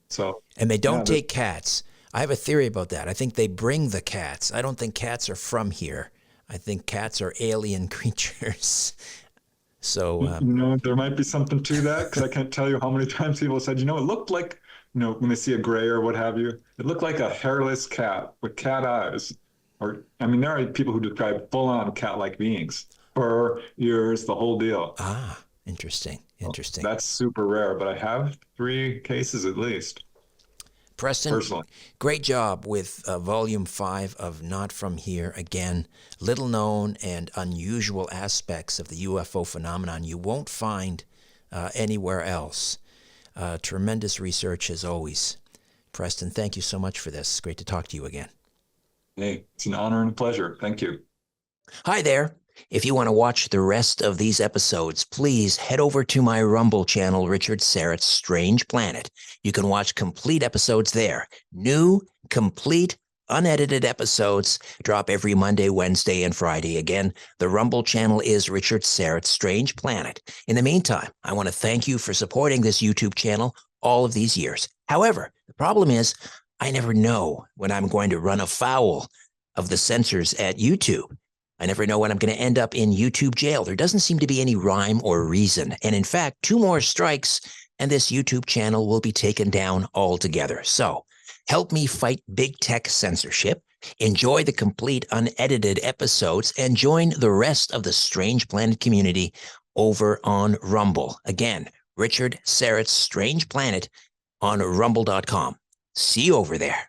So, and they don't take cats. I have a theory about that. I think they bring the cats. I don't think cats are from here. I think cats are alien creatures. So, you know, there might be something to that, because I can't tell you how many times people said, you know, it looked like, you know, when they see a gray or what have you, it looked like a hairless cat with cat eyes. Or, I mean, there are people who describe full-on cat-like beings, fur, ears, the whole deal. Ah, interesting. Interesting. That's super rare, but I have 3 cases at least. Preston, personally. Great job with Volume 5 of Not From Here. Again, little known and unusual aspects of the UFO phenomenon you won't find anywhere else. Tremendous research as always. Preston, thank you so much for this. Great to talk to you again. Hey, it's an honor and a pleasure. Thank you. Hi there. If you want to watch the rest of these episodes, please head over to my Rumble channel, Richard Syrett's Strange Planet. You can watch complete episodes there. New, complete, unedited episodes drop every Monday, Wednesday, and Friday. Again, the Rumble channel is Richard Syrett's Strange Planet. In the meantime, I want to thank you for supporting this YouTube channel all of these years. However, the problem is I never know when I'm going to run afoul of the censors at YouTube. I never know when I'm going to end up in YouTube jail. There doesn't seem to be any rhyme or reason. And in fact, 2 more strikes and this YouTube channel will be taken down altogether. So help me fight big tech censorship, enjoy the complete unedited episodes, and join the rest of the Strange Planet community over on Rumble. Again, Richard Syrett's Strange Planet on rumble.com. See you over there.